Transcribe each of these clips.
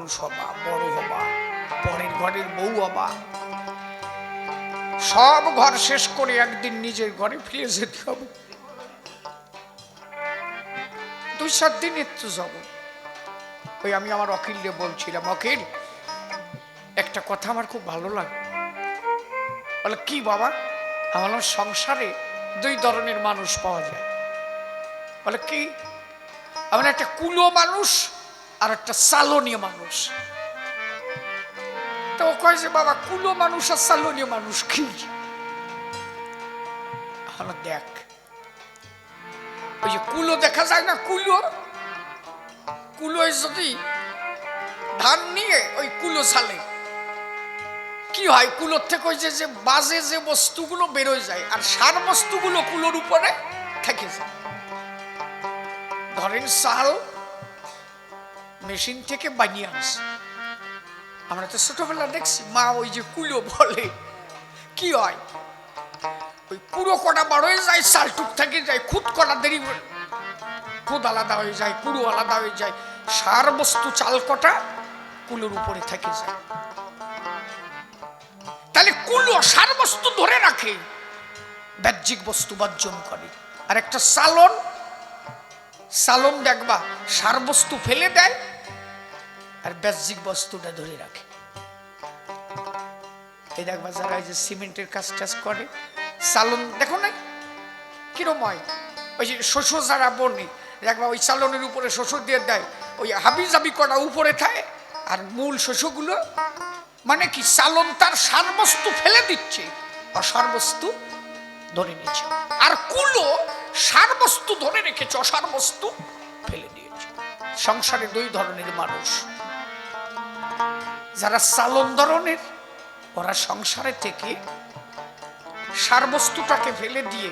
মানুষ হবা, বড় হবা, পরের ঘরের বউ হবা, সব ঘর শেষ করে একদিন নিজের ঘরে ফিরে যেতে হবে। 2-4 দিন একটু যাবো। ওই আমি আমার অখিলকে বলছিলাম, অখিল একটা কথা আমার খুব ভালো লাগে। বলে কি বাবা? আমার সংসারে 2 ধরনের মানুষ পাওয়া যায়। বলে কি? আমার একটা কুলো মানুষ আর একটা সালনীয় মানুষ। তো ও কয় যে বাবা কুলো মানুষ আর সালনীয় মানুষ কি? আমার দেখ, ওই যে কুলো দেখা যায় না, কুলো কুলোয় যদি ধান নিয়ে ওই কুলো ছালে কি হয়, কুলোর থেকে ওই যে বাজে যে বস্তুগুলো বেরোয় যায় আর সার বস্তুগুলো কুলোর উপরে থেকে যায়। ধরেন চাল মেশিন থেকে বানিয়ে আনছে, আমরা তো ছোটবেলা দেখছি মা ওই যে কুলো বলে, কি হয় ওই কুড়ো কটা বড় হয়ে যায়, চাল টুক থেকে যায়, খুদ কটা দেরি, খুদ আলাদা হয়ে যায়, কুড়ো আলাদা হয়ে যায়, সার বস্তু চাল কটা কুলোর উপরে থেকে যায়। তাহলে কুলো সার বস্তু ধরে রাখে, বাহ্যিক বস্তু বর্জন করে। আর একটা সালন, সালন দেখবা সার বস্তু ফেলে দেয় আর বাহ্যিক বস্তুটা ধরে রাখে। এই দেখবা যারা এই যে সিমেন্টের কাজ টাজ করে, সালন দেখো না কিরম হয়, ওই যে শস্য যারা বনি দেখবা ওই সালনের উপরে শস্য দিয়ে দেয়, ওই হাবি জাবি করা উপরে থাকে আর মূল শস্যগুলো, মানে কি সালন তার সার বস্তু ফেলে দিচ্ছে আর সার বস্তু ধরে নিচ্ছে। আর কুলো সার বস্তু ধরে রেখেছে, অসার বস্তু ফেলে দিয়েছে। সংসারে 2 ধরনের মানুষ, যারা সালন ধরনের ওরা সংসারে থেকে সার বস্তুটাকে ফেলে দিয়ে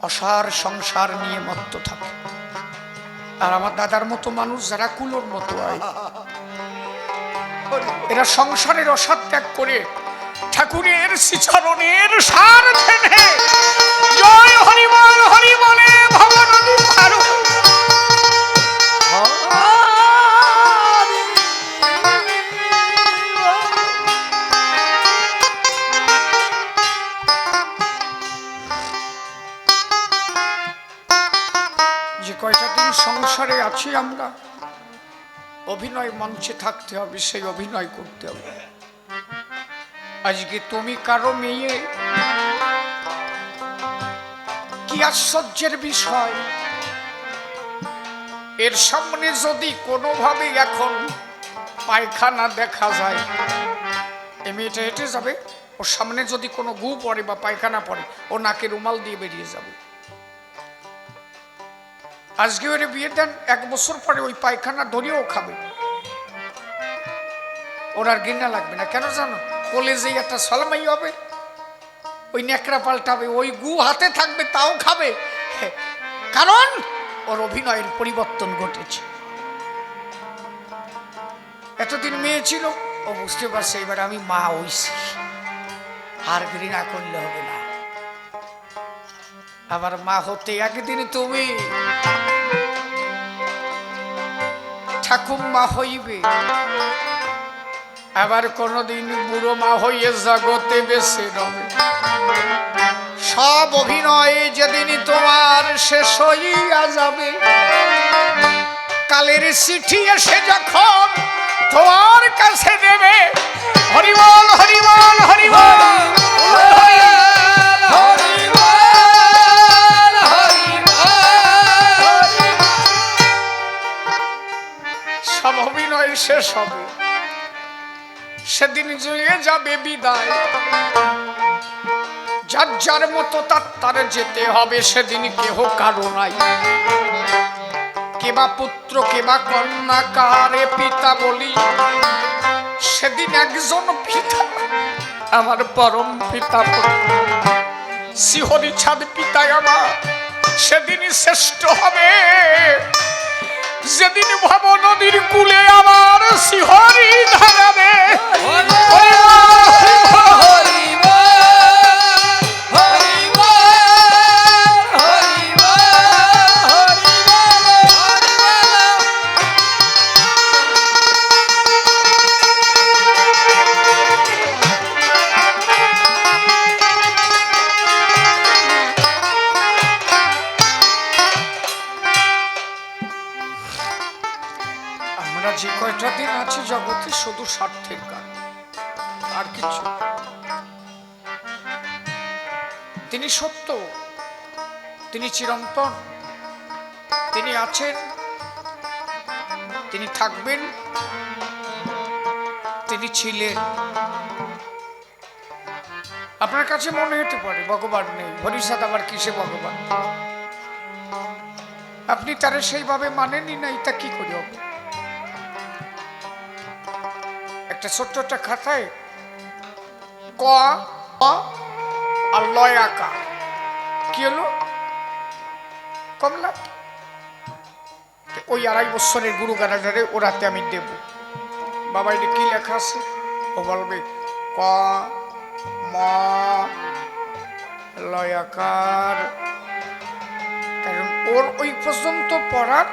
অসার সংসার নিয়ে মত্ত থাকে। আর আমার দাদার মতো মানুষ যারা কুলোর মতো হয়, এরা সংসারের অসার ত্যাগ করে ঠাকুরের শ্রীচরণের সার ধেনে জয় হরিবল হরি বলে ভবন দুঃখার। যে কয়টা দিন সংসারে আছি আমরা, অভিনয় মঞ্চে থাকতে হবে, সেই অভিনয় করতে হবে। আজকে তুমি কারো মেয়ে, কি আশ্চর্যের বিষয়, এর সামনে যদি কোনোভাবে এখন পায়খানা দেখা যায়, এই মেয়েটা হেঁটে যাবে, ওর সামনে যদি কোনো গু পড়ে বা পায়খানা পড়ে, ও নাকে রুমাল দিয়ে বেরিয়ে যাবে। আজকে ওরে বিয়ে দেন, 1 বছর পরে ওই পায়খানা ধরিয়েও খাবে, ওর আর ঘৃণা লাগবে না। কেন জানো? কলেজে একটা সলমাই হবে, ওই নেকড়া পাল্টাবে, ওই গু হাতে থাকবে তাও খাবে, কারণ ওর অভিনয়ের পরিবর্তন ঘটেছে। এতদিন মেয়ে ছিল, ও বুঝতে পারছে এবার আমি মা হইছি, আর ঘৃণা করলে হবে না। আবার মা হতে একদিন তুমি ঠাকুমা হইবে, আবার কোনদিন বুড়ো মা হইয়ে জগতে বেঁচে রবে। সব অভিনয় যেদিন তোমার শেষ হইয়া যাবে, কালের চিঠি এসে যখন তোমার কাছে দেবে, হরিবল হরিবল হরিবল সব অভিনয় শেষ হবে, সেদিন জুড়ে যাবে বিদায়। যার যার মতো তার যেতে হবে, সেদিন কেহ কারো নাই। কেবা পুত্র কেবা কন্যা কারে পিতা বলি, সেদিন একজন পিতা আমার পরম পিতা শ্রীহরি ছাদ পিতায় আমার, সেদিনই শ্রেষ্ঠ হবে। যেদিন ভব নদীর কূলে আমার শ্রীহরি ধারাবে, কয়টা দিন আছে জগতে শুধু স্বার্থের গান, আর কিছু। তিনি সত্য, তিনি চিরন্তন, তিনি আছেন, তিনি থাকবেন, তিনি ছিলেন। আপনার কাছে মনে হতে পারে ভগবান নেই, হরিষাদ আবার কিসে ভগবান? আপনি তারে সেইভাবে মানেনই নাই, তা কি করে হবে? একটা ছোট্ট একটা খাতায় ক আর লয় আঁকা, কি হলো? কমলা। ওই 2.5 বছরের গুরু গারাডারে ওরাতে আমি দেব, বাবা এটা কি লেখা আছে? ও বলবে ক ম লয়াকার, কারণ ওর ওই পর্যন্ত পড়ার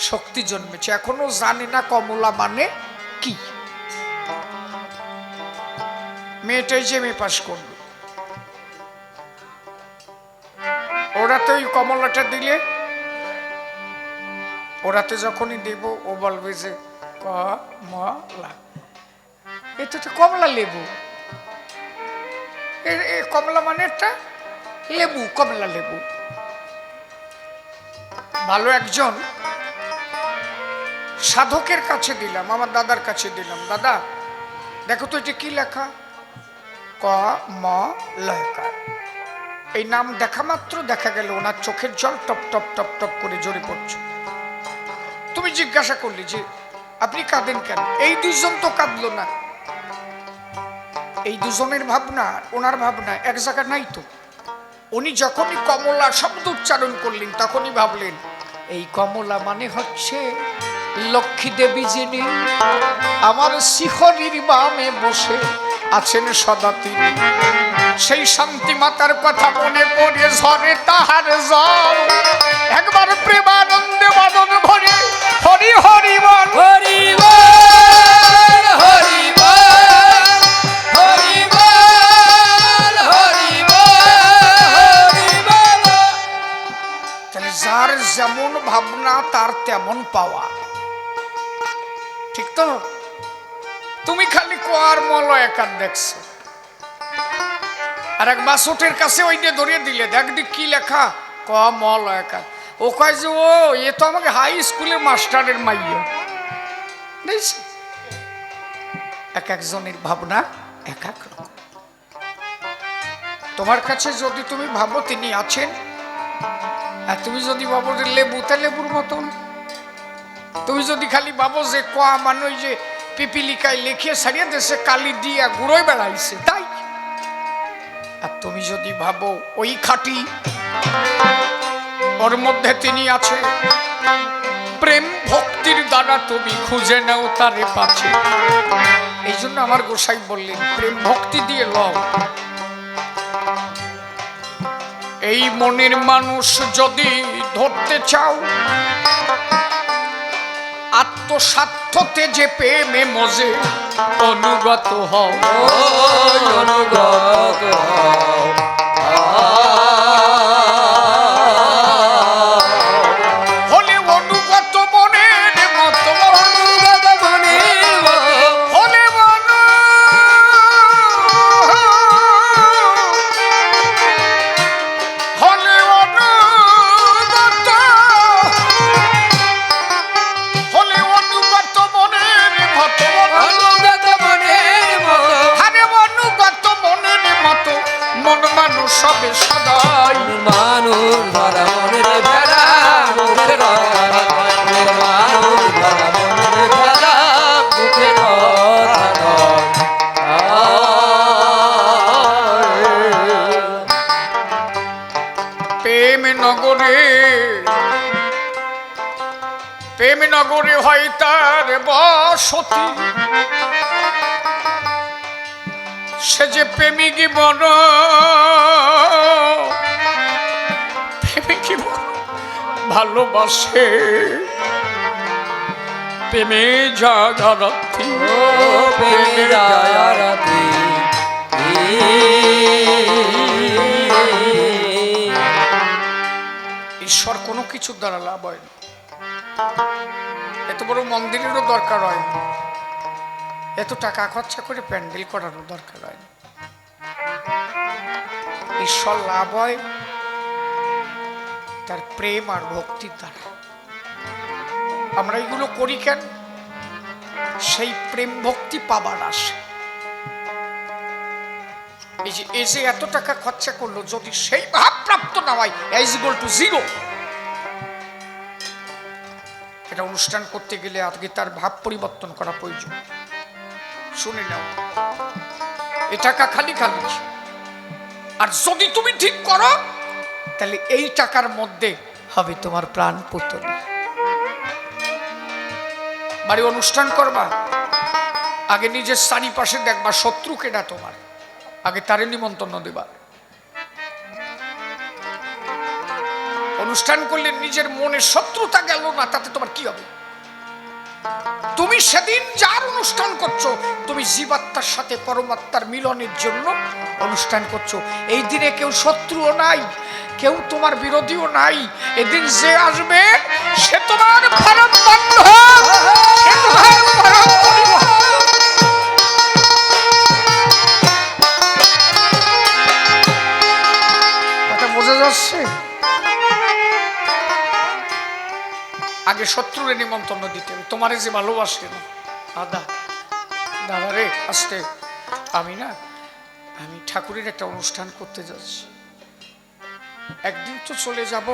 শক্তি জন্মেছে, এখনো জানে না কমলা মানে কি। মেয়েটাই যে মেয়ে পাশ করল, ওরাতে ওই কমলাটা দিলে, ওরাতে যখনই দেব ও বলবে যে কমলা, এটা তো কমলা লেবু, কমলা মানে একটা লেবু, কমলা লেবু। ভালো একজন সাধকের কাছে দিলাম, আমার দাদার কাছে দিলাম, দাদা দেখো তো এটা কি লেখা? ক ম লয়কার। এই নাম দেখা মাত্র দেখা গেল ওনার চোখের জল টপ টপ টপ টপ করে ঝরে পড়ছে। তুমি জিজ্ঞাসা করলে যে আপনি কাঁদেন কেন? এই দুইজন তো কাঁদলো না, এই দুজনের ভাবনা ওনার ভাবনা এক জায়গা নাই তো। উনি যখনই কমলা শব্দ উচ্চারণ করলেন তখনই ভাবলেন এই কমলা মানে হচ্ছে লক্ষ্মী দেবী, যিনি আমার শিখরির বামে বসে আছেন সদা তিনি। সেই শান্তি মাতার কথা মনে পড়ে ঝরে তাহার জল, একবার প্রেমানন্দে বদন ভরে হরি হরি বল, হরি বল, হরি বল, হরি বল, হরি বল। তাহলে যার যেমন ভাবনা তার তেমন পাওয়া, ঠিক তো? তুমি খালি কোয়ার মলয় একার দেখছো, আর এক বাসুটের কাছে ওইটা ধরিয়ে দিলে, দেখ দিক কি লেখা, ক মলয় একার। ও কয় যে ও এ তো আমাকে হাই স্কুলের মাস্টারের মাইয়া। এক একজনের ভাবনা এক এক রকম। তোমার কাছে যদি তুমি ভাবো তিনি আছেন, আর তুমি যদি ভাবো যে লেবু, তা লেবুর মতন। তুমি যদি খালি ভাবো যে ক মানে ওই যে পিপিলিকায় লিখিয়ে ছাড়িয়ে দেশে কালি দিয়া গুঁড়োয় বেড়াইছে তাই, আর তুমি যদি ভাবো ওই খাঁটি, ওর মধ্যে তিনি আছে, প্রেম ভক্তির দ্বারা তুমি খুঁজে নাও তারে পাচ্ছে। এই জন্য আমার গোসাই বললেন প্রেম ভক্তি দিয়ে লও। এই মনের মানুষ যদি ধরতে চাও, আত্মস্বার্থতে যে প্রেমে মজে অনুগত হও, অনুগত হও। হলে অনুগত মনের মতো, অনুগত মনের মতো, হলে হলে অনুগত, হলে অনুগত মনের মতো, অনুগত মনের মতো, আরে অনুগত মনের মতো। মন মানুষ সবে সদাই মানুষ ধরা মনের ভেড়া, মুখে ধরা মানুষ ধরা মনের ভেড়া, মুখে ধরা। প্রেম নগরে, প্রেম নগরে হয় তার বসতি, সে যে প্রেমিক বন, প্রেমিক ভালোবাসে, প্রেমে জাগারাতি, প্রেমে জাগারাতি। ঈশ্বর কোনো কিছুর দ্বারা লাভ হয় না। এত বড় মন্দিরেরও দরকার হয় না, এত টাকা খরচা করে প্যান্ডেল করারও দরকার হয় না। ঈশ্বর লাভ হয় তার প্রেম আর ভক্তির দ্বারা। আমরা এগুলো করি কেন? সেই প্রেম ভক্তি পাবার আসে। এই যে এত টাকা খরচা করলো, যদি সেই ভাব প্রাপ্ত না হয়, ইজ ইকুয়াল টু জিরো। এটা অনুষ্ঠান করতে গেলে আজকে তার ভাব পরিবর্তন করা প্রয়োজন। শুনে নাও, এ টাকা খালি খালি, আর যদি তুমি ঠিক করো তাহলে এই টাকার মধ্যে হবে তোমার প্রাণ পুতলি। বাড়ি অনুষ্ঠান করবা, আগে নিজের চারিপাশে দেখবা শত্রু কেডা তোমার, আগে তারে নিমন্ত্রণ দেবা। অনুষ্ঠান করলে নিজের মনে শত্রুতা গেল না, তাতে তোমার কি হবে? তুমি সেদিন যার অনুষ্ঠান করছো, তুমি জীবাত্মার সাথে পরমাত্মার মিলনের জন্য অনুষ্ঠান করছো। এই দিনে কেউ শত্রুও নাই, কেউ তোমার বিরোধীও নাই। এদিন যে আসবে সে তোমার পরম বন্ধু, সে তোমার পরম পরিবার। কথা বোঝা যাচ্ছে? আগে শত্রুরে নিমন্ত্রণ দিতে হবে। তোমারে যে ভালোবাসে না, দাদা রে আসতে, আমি ঠাকুরের একটা অনুষ্ঠান করতে যাচ্ছি, একদিন তো চলে যাব,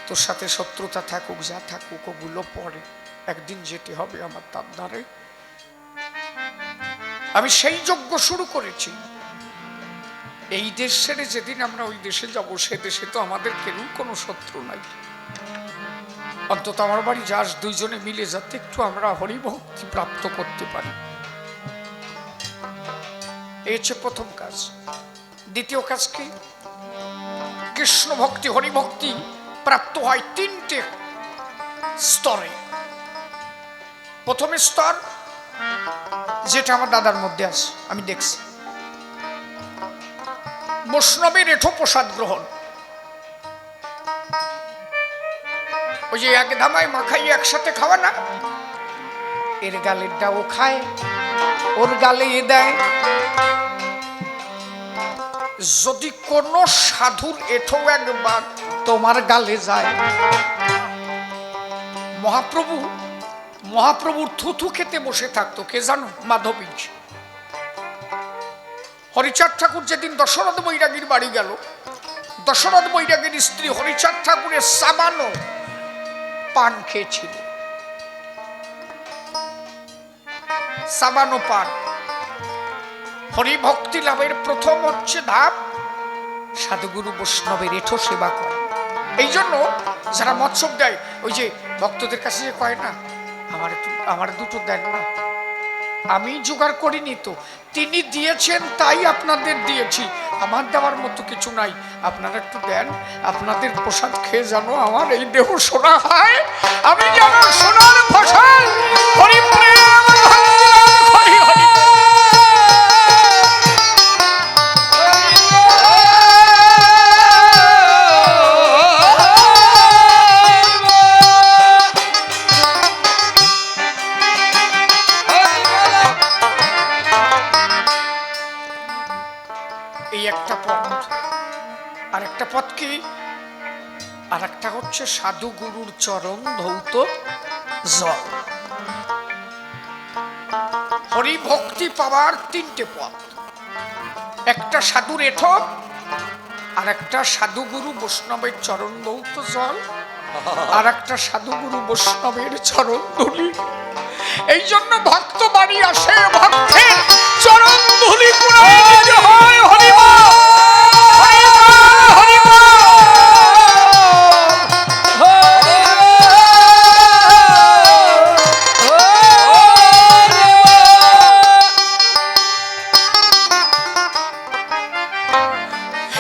তোর সাথে শত্রুতা থাকুক যা থাকুক ওগুলো পরে, একদিন যেতে হবে আমার তার ধারে। আমি সেই যজ্ঞ শুরু করেছি। এই দেশ ছেড়ে যেদিন আমরা ওই দেশে যাব, সে দেশে তো আমাদের কেউ কোনো শত্রু নাই। অন্তত আমার বাড়ি যাস, দুইজনে মিলে যাতে একটু আমরা হরিভক্তি প্রাপ্ত করতে পারি। এই হচ্ছে প্রথম কাজ। দ্বিতীয় কাজ কি? কৃষ্ণ ভক্তি হরিভক্তি প্রাপ্ত হয় তিনটে স্তরে। প্রথম স্তর যেটা আমার দাদার মধ্যে আছে, আমি দেখছি, বৈষ্ণবের এঠো প্রসাদ গ্রহণ। ওই যে এক ধামায় মাখাই একসাথে খাওয়া না, এর গালেরটাও খায়, ওর গালে দেয়। যদি কোন সাধুর এঠো একবার তোমার গালে যায়, মহাপ্রভুর থুথু খেতে বসে থাকতো কে জানো? মাধবী। হরিচাঁদ ঠাকুর যেদিন দশরথ বৈরাগীর বাড়ি গেল, দশরথ বৈরাগীর স্ত্রী হরিচাঁদ ঠাকুরের সাবানো পান খেয়েছিল, সাবানো পান। হরিভক্তি লাভের প্রথম হচ্ছে ধাপ সাধুগুরু বৈষ্ণবের এঠো সেবা করে। এই জন্য যারা মৎসব দেয়, ওই যে ভক্তদের কাছে যে কয় না, আমার দুটো দেন না, আমি জোগাড় করিনি তো, তিনি দিয়েছেন তাই আপনাদের দিয়েছি, আমার দেওয়ার মতো কিছু নাই, আপনারা একটু দেন, আপনাদের প্রসাদ খেয়ে জানো আমার এই দেহ সোনা হয়, আমি যেন সোনার ফসল। হরি প্রেম হরি হরি। একটা পথ। আর একটা পথ কি? আর একটা হচ্ছে সাধু গুরুর চরণ ধৌত জল। হরি ভক্তি পাওয়ার তিনটে পথ, একটা সাধুর এঠো, আর একটা সাধু গুরু বৈষ্ণবের চরণ ধৌত জল, আর একটা সাধু গুরু বৈষ্ণবের চরণ ধুলি। এই জন্য ভক্ত বাড়ি আসে, ভক্তের চরণ ধুলি পুরাই দিতে হয়। হরিবল হরিবল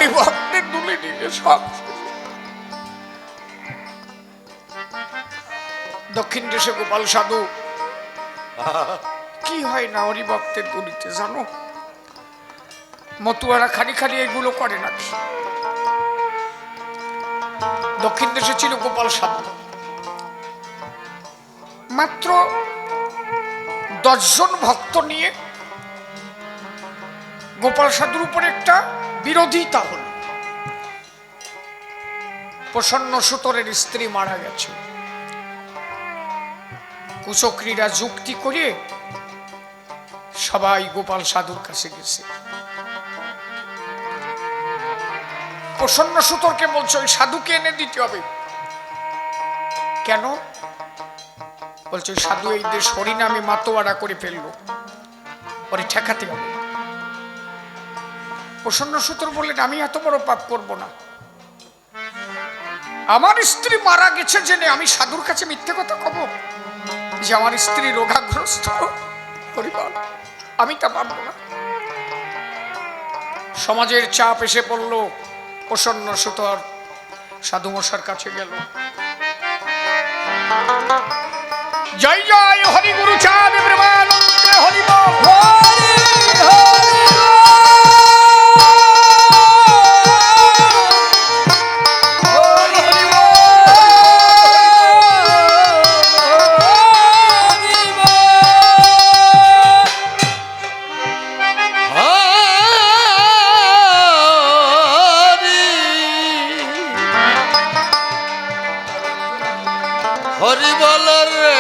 এই ভক্তের ধুলি নিয়ে সব। দক্ষিণ দেশে গোপাল সাধু কি হয় না হরিভক্তের দুলিতে জানো? মতুয়ারা খালি খালি এগুলো করে নাকি? দক্ষিণ দেশে ছিল গোপাল সাধু, মাত্র 10 জন ভক্ত নিয়ে গোপাল সাধুর উপরে একটা বিরোধিতা হল। প্রসন্ন সুতরের স্ত্রী মারা গেছে, কুচক্রীরা যুক্তি করে সবাই গোপাল সাধুর কাছে গেছে। প্রসন্ন সুতরকে বলছে ওই সাধুকে এনে দিতে হবে। কেন? বলছে সাধু এই দেশ হরিনামে মাতোয়ারা করে ফেললো, ওরে ঠেকাতে হবে। প্রসন্ন সুতর বললেন আমি এত বড় পাপ করব না, আমার স্ত্রী মারা গেছে জেনে আমি সাধুর কাছে মিথ্যে কথা কব যে আমার স্ত্রী রোগাগ্রস্ত? হরিবল, আমি তা পারব না। সমাজের চাপ এসে পড়ল, প্রসন্ন সুতর সাধু মশার কাছে গেল। জয় জয় হরি গুরু চাঁদ প্রেমানন্দে হরি বল। হরি বল রে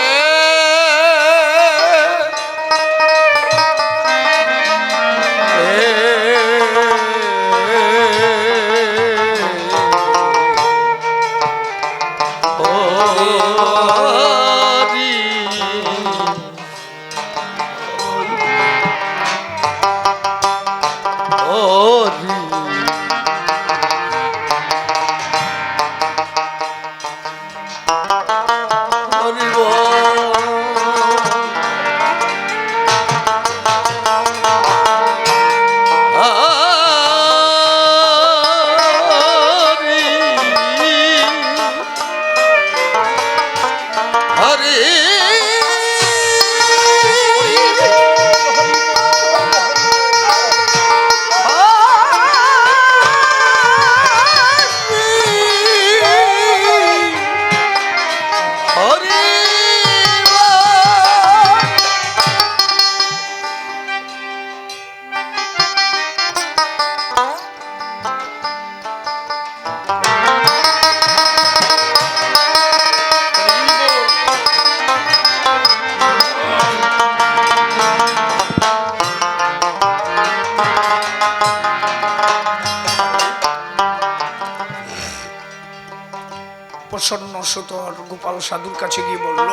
প্রসন্ন সুতর গোপাল সাধুর কাছে গিয়ে বলল,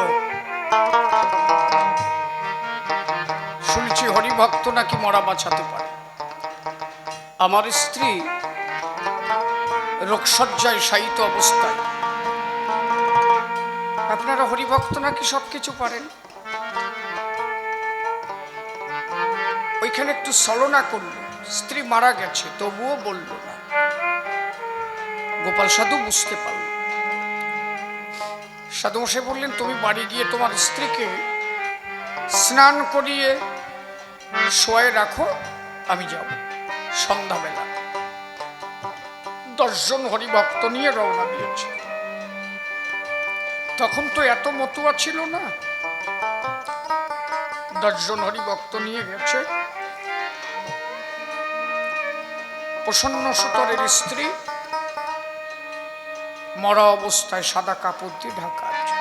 শুনেছি হরিভক্ত নাকি মরা বাঁচাতে পারে। আমার স্ত্রী রোগশয্যায় শায়িত অবস্থায়, আপনারা হরিভক্ত নাকি সবকিছু পারেন। ওইখানে একটু ছলনা করল, স্ত্রী মারা গেছে তবুও বলল না। গোপাল সাধু বুঝতে পারল। সাধু মশাই বললেন তুমি বাড়ি গিয়ে তোমার স্ত্রীকে স্নান করিয়ে শোয়ে রাখো, আমি যাব সন্ধ্যাবেলা। 10 জন হরিভক্ত নিয়ে রওনা দিয়েছে। তখন তো এত মতুয়া ছিল না, 10 জন হরিভক্ত নিয়ে গেছে। প্রসন্ন সুতরের স্ত্রী মরা অবস্থায় সাদা কাপড় দিয়ে ঢাকা আছে।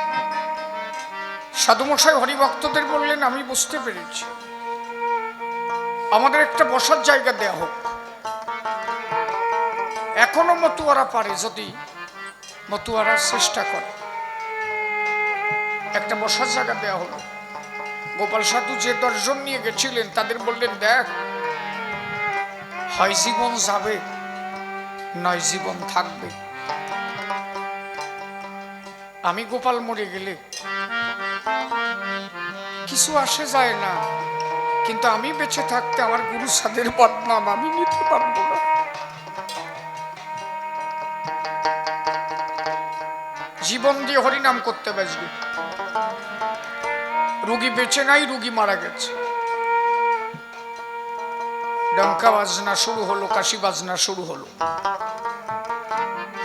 সাধুমশাই হরিভক্তদের বললেন আমি বুঝতে পেরেছি, আমাদের একটা বসার জায়গা দেয়া হোক। এখনো মতুয়ারা পারে, যদি মতুয়ারা চেষ্টা করে একটা বসার জায়গা দেয়া হলো। গোপাল সাধু যে 10 জন নিয়ে গেছিলেন তাদের বললেন দেখ, হয় জীবন যাবে নয় জীবন থাকবে। আমি গোপাল মরে গেলে কিছু আসে যায় না, কিন্তু আমি বেঁচে থাকতে আমার গুরু সাধের বদনাম আমি নিতে পারবো না। জীবন দিয়ে হরিনাম করতে বাঁচবে। রোগী বেঁচে নাই, রোগী মারা গেছে। ডঙ্কা বাজনা শুরু হলো, কাশি বাজনা শুরু হলো,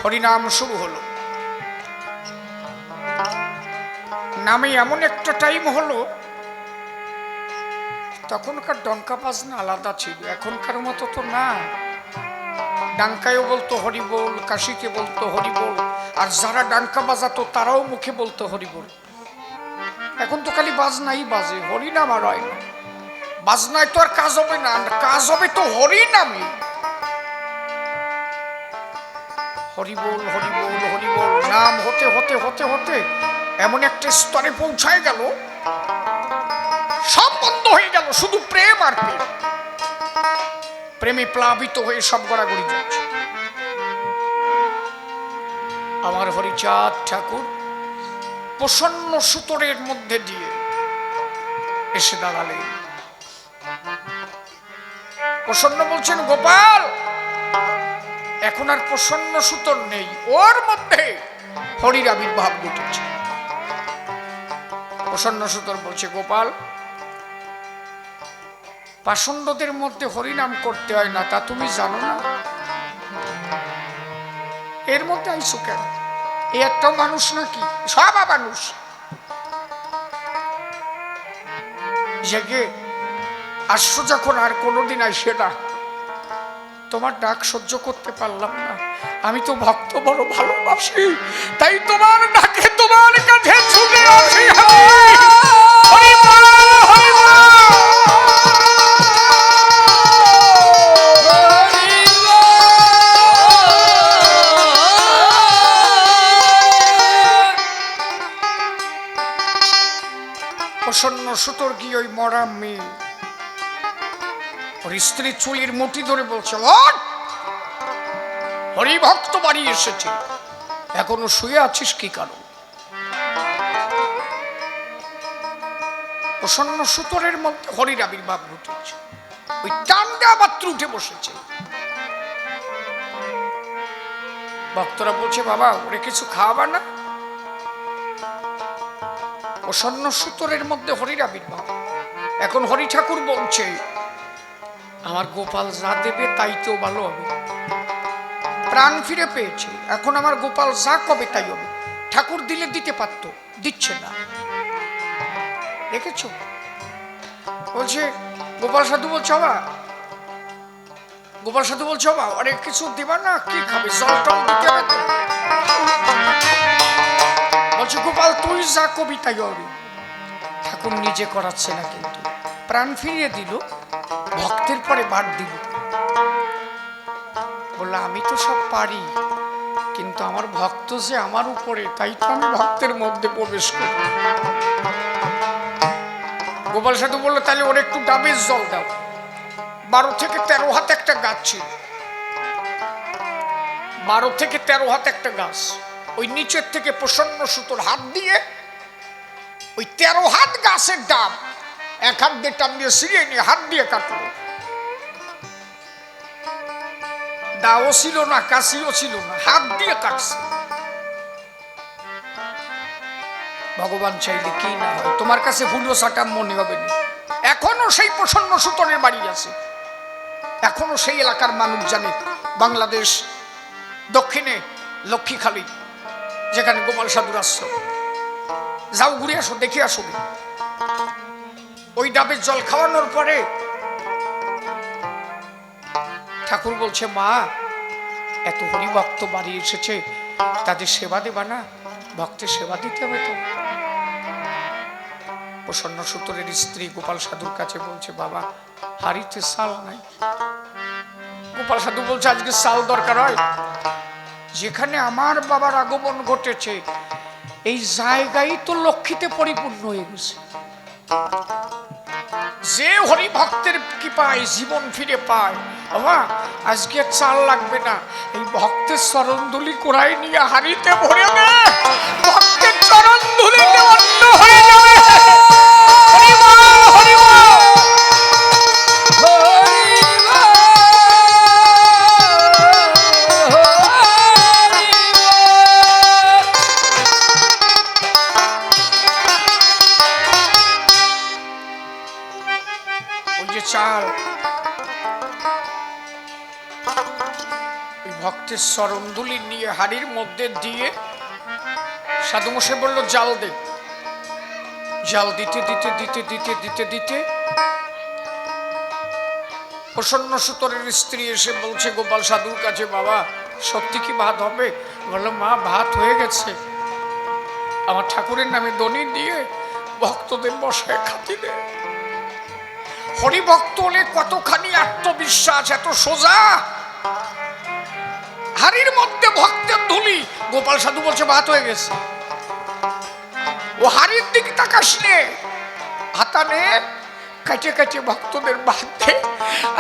হরিনাম শুরু হলো। নামে এমন একটা টাইম হলো, তখনকার ডঙ্কা বাজনা আলাদা ছিল, এখনকার মতো তো না। ডাঙ্কায়ও বলতো হরিবোল, কাশিতে বলতো হরিবোল, আর যারা ডাঙ্কা বাজাতো তারাও মুখে বলতো হরিবোল। এখন তো খালি বাজনাই বাজে, হরিনাম আর হয় না। বাজনায় তো আর কাজ হবে না, কাজ হবে তো হরিনামে। হরিবোল হরিবোল হরিবোল নাম হতে হতে হতে হতে এমন একটা স্তরে পৌঁছায় গেল, সব বন্ধ হয়ে গেল, শুধু প্রেম আর প্রেম। প্রেমে প্লাবিত হয়ে সব গড়াগড়ি যাচ্ছে। আমার হরিচাঁদ ঠাকুর প্রসন্ন সুতরের মধ্যে দিয়ে এসে দাঁড়ালেন। প্রসন্ন বলছেন, গোপাল এখন আর প্রসন্ন সুতর নেই, ওর মধ্যে হরির আবির্ভাব ঘটেছে। প্রসন্ন সুতর বলছে, গোপাল পাষণ্ডদের মধ্যে হরিনাম করতে হয় না, তা তুমি জানো না? এর মধ্যে আইসো কেন? এ একটা মানুষ নাকি? সব মানুষ। জেগে আসছো যখন, আর কোনোদিন আইসে না। তোমার ডাক সহ্য করতে পারলাম না, আমি তো ভক্ত বড় ভালোবাসি, তাই তোমার ডাকে তোমার কাছে ছুটে আসি। প্রসন্ন সুতোর কি ওই মরা মেয়ে ওর স্ত্রী চুলির মুঠি ধরে বলছে, হরিভক্ত বাড়ি এসেছে, এখনো শুয়ে আছিস কি কারণ? প্রসন্ন সুতরের মধ্যে হরির আবির্ভাব ঘটেছে, ওই টান্ডা মাত্র উঠে বসেছে। ভক্তরা বলছে, বাবা ওরে কিছু খাওয়াবা না? প্রসন্ন সুতরের মধ্যে হরির আবির্ভাব। এখন হরি ঠাকুর বলছে, আমার গোপাল যা দেবে তাই তো ভালো হবে। প্রাণ ফিরে পেয়েছে, এখন আমার গোপাল যা কবে তাই হবে। ঠাকুর দিলে দিতে পারতো, দিচ্ছে না, দেখেছো? বলছে গোপাল সাধু বলছে, বাবা গোপাল সাধু বলছে, বাবা অনেক কিছু দিবা না? কি খাবে? জল টল দিতে হবে তো। বলছে গোপাল তুই যা কবি তাই হবে। ঠাকুর নিজে করাচ্ছে না, কিন্তু প্রাণ ফিরিয়ে দিল, ভক্তের পরে বাদ দিল। বললো আমি তো সব পারি, কিন্তু আমার ভক্ত যে আমার উপরে, তাই তো আমি ভক্তের মধ্যে প্রবেশ করি। গোপাল সাধু বললো, তাহলে ওর একটু ডাবের জল দাও। 12 থেকে 13 হাত একটা গাছ ছিল, 12 থেকে 13 হাত একটা গাছ। ওই নিচের থেকে প্রসন্ন সুতোর হাত দিয়ে ওই 13 হাত গাছের ডাব এক হাত দিয়ে টান দিয়ে ছিঁড়িয়ে নিয়ে হাত দিয়ে কাটলো। দাও ছিল না, কাশিও ছিল না, হাত দিয়ে কাটছে। ভগবান চাইলে কি না হয়, তোমার কাছে ভুলো সাটা মনে হবে না। এখনো সেই প্রসন্ন সুতরের বাড়ি আছে, এখনো সেই এলাকার মানুষ জানে। বাংলাদেশ দক্ষিণে লক্ষ্মীখালী, যেখানে গোপাল সাধুর আশ্রম, যাও ঘুরে আসো, দেখে আসো। ওই ডাবের জল খাওয়ানোর পরে ঠাকুর বলছে, মা এত হরিভক্ত বাড়ি এসেছে, তাদের সেবা দেবা না? ভক্তের সেবা দিতে হবে তো। প্রসন্ন সুতরের স্ত্রী গোপাল সাধুর কাছে বলছে, বাবা হাড়িতে সাল নাই। গোপাল সাধু বলছে, আজকে সাল দরকার হয়? যেখানে আমার বাবার আগমন ঘটেছে এই জায়গায় তো লক্ষ্মীতে পরিপূর্ণ হয়ে গেছে। যে হরি ভক্তের কৃপায় জীবন ফিরে পায়, বাবা আজকে চাল লাগবে না, এই ভক্তের চরণ ধুলি কোড়াই নিয়ে হাড়িতে ভরে দে, ভক্তের চরণ ধুলিতে অন্ন হয়ে যাবে। চাল ভক্তের চরণধুলি নিয়ে হাড়ির মধ্যে দিয়ে সাধু মশাই বলল, জাল দে। জাল দিতে দিতে দিতে দিতে দিতে দিতে প্রসন্ন সুতরের স্ত্রী এসে বলছে গোপাল সাধুর কাছে, বাবা সত্যি কি ভাত হবে? বললো, মা ভাত হয়ে গেছে, আমার ঠাকুরের নামে দনি দিয়ে ভক্তদের বসায় খাতি দে। হরিভক্ত হলে কতখানি আত্মবিশ্বাস, এত সোজা। হাড়ির মধ্যে ভক্তের ধুলি। গোপাল সাধু বলছে ভাত হয়ে গেছে। ও হাড়ির দিকে তাকাস নে, হাতা নে, কাটে কাটে ভক্তদের ভাত দে।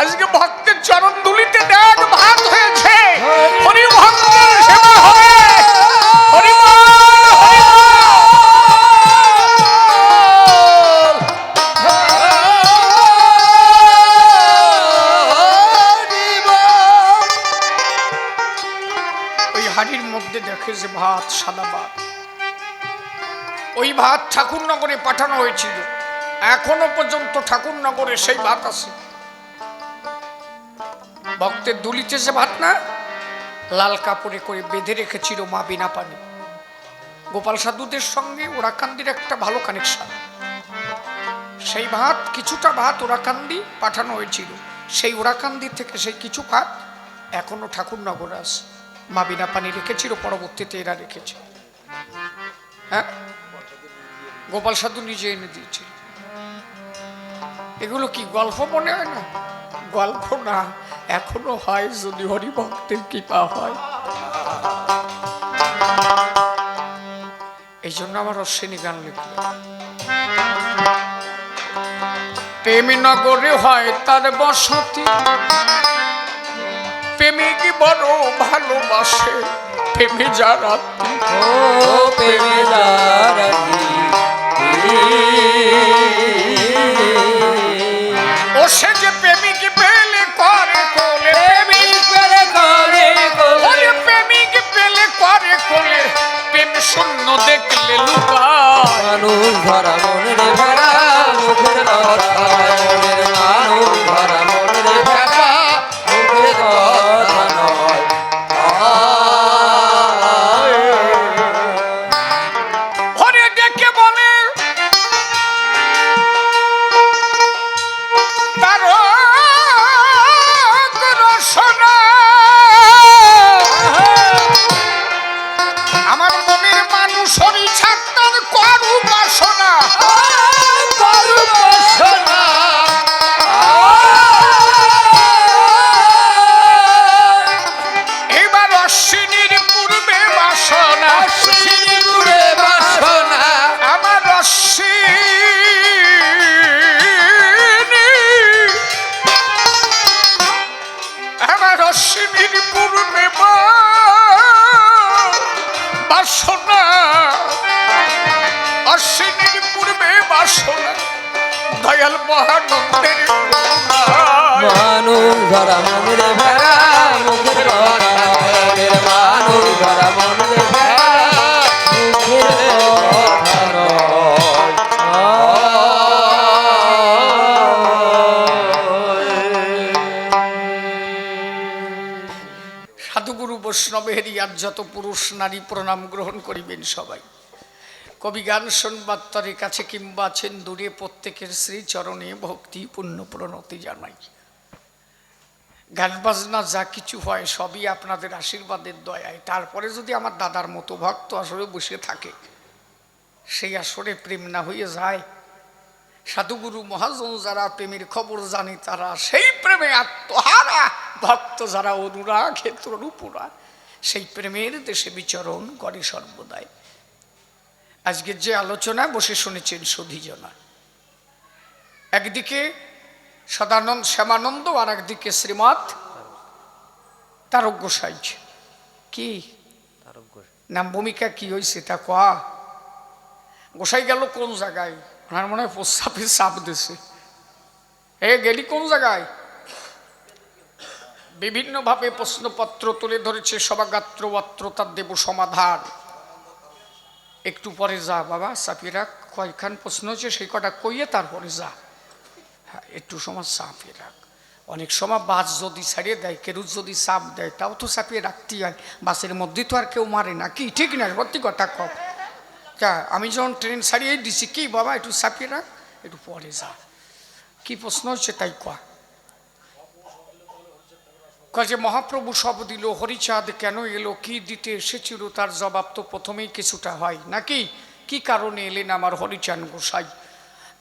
আজকে ভক্তের চরণ ধুলিতে দেখ ভাত হয়েছে। হরি ভক্তের সেবা হবে। হরি হাড়ির মধ্যে দেখে যে ভাত, সাদা ভাত। ওই ভাত ঠাকুরনগরে পাঠানো হয়েছিল, এখনো পর্যন্ত ঠাকুরনগরে সেই ভাত আছে। ভক্তের দুলিতে যে ভাত না, লাল কাপড়ে করে বেঁধে রেখেছিল মা বিনা পানি। গোপাল সাধুদের সঙ্গে ওরাকান্দির একটা ভালো কানেকশন। সেই ভাত, কিছুটা ভাত ওরাকান্দি পাঠানো হয়েছিল। সেই ওরাকান্দি থেকে সেই কিছু ভাত এখনো ঠাকুরনগরে আছে। মা বিনা পানি রেখেছিল, পরবর্তীতে এরা রেখেছে। হ্যাঁ, গোপাল সাধু নিজে এনে দিয়েছিল। এগুলো কি গল্প মনে হয় না? গল্প না, এখনো হয় যদি হরিভক্তের কৃপা হয়। এই জন্য আমার অশ্বিনী গান লিখল, প্রেমী নগরে হয় তার বসতি, প্রেমিক বড় ভালোবাসে, প্রেমী যারা ও সে যে প্রেমিক পেলে করে কোলে, প্রেমিক পেলে করে কোলে, প্রেমিক পেলে করে কোলে, প্রেম শূন্য দেখলে লুকায়। মানুষ ভরা মনে ভরা মুখের কথা, মানুষ ভরা মনে ভরা মুখের কথা নয়। হরে ডেকে বলে তার রসনা, আমার মনের মানুষ হরি ছাত্তার করু বাসনা, করু বাসনা। এবার অশ্বিনীর পূর্বে বাসনা, অশ্বিনীর পূর্বে বাসনা, আমার আমার অশ্বিনীর পূর্বে বাসনা, অশ্বিনীর পূর্বে বাসনা, দয়াল মহানন্দের মানুষ ভরা মনে ভরা মুখের কথা, মানুষ ভরা মনে ভরা মুখের কথা সাধুগুরু বৈষ্ণবের আর যত পুরুষ নারী প্রণাম গ্রহণ করিবেন সবাই। কবি গান শুনবার তরে কাছে কিংবা আছেন দূরে, প্রত্যেকের শ্রীচরণে ভক্তি পূর্ণ প্রণতি জানাই। গান বাজনা যা কিছু হয় সবই আপনাদের আশীর্বাদের দয়ায়। তারপরে যদি আমার দাদার মতো ভক্ত আসরে বসে থাকে, সেই আসরে প্রেম না হয়ে যায়। সাধুগুরু মহাজন যারা প্রেমের খবর জানে, তারা সেই প্রেমে আত্মহারা। ভক্ত যারা অনুরাগে তরুপুরা, সেই প্রেমের দেশে বিচরণ করে সর্বদাই। আজকে যে আলোচনা বসে শুনেছেন সুধীজনা, একদিকে সদানন্দ শ্যামানন্দ, আর একদিকে শ্রীমৎ তারক গোসাই। কি নাম, ভূমিকা কি হয়েছে তা কয়া? গোসাই গেল কোন জায়গায়? ওনার মনে হয় প্রস্তাবে চাপ দিছে। এ গেলি কোন জায়গায়? বিভিন্নভাবে প্রশ্নপত্র তুলে ধরেছে, সভাগাত্র অত্র তার দেব সমাধান। একটু পরে যা বাবা, চাপিয়ে রাখ, কয়খান প্রশ্ন হচ্ছে সেই কটা কইয়ে তারপরে যা। হ্যাঁ, একটু সময় চাপিয়ে রাখ। অনেক সময় বাস যদি ছাড়িয়ে দেয়, কেউ যদি চাপ দেয়, তাও তো চাপিয়ে রাখতেই হয়। বাসের মধ্যে তো আর কেউ মারে না, কি ঠিক না? সত্যি কথা কম। আমি যখন ট্রেন ছাড়িয়ে দিছি, কি বাবা একটু চাপিয়ে রাখ, একটু পরে যা। কি প্রশ্ন হচ্ছে তাই কয় যে মহাপ্রভু সব দিল, হরিচাঁদ কেন এলো, কি দিতে এসেছিল, তার জবাব তো প্রথমেই কিছুটা হয় নাকি, কি কারণে এলেন আমার হরিচাঁদ গোসাই।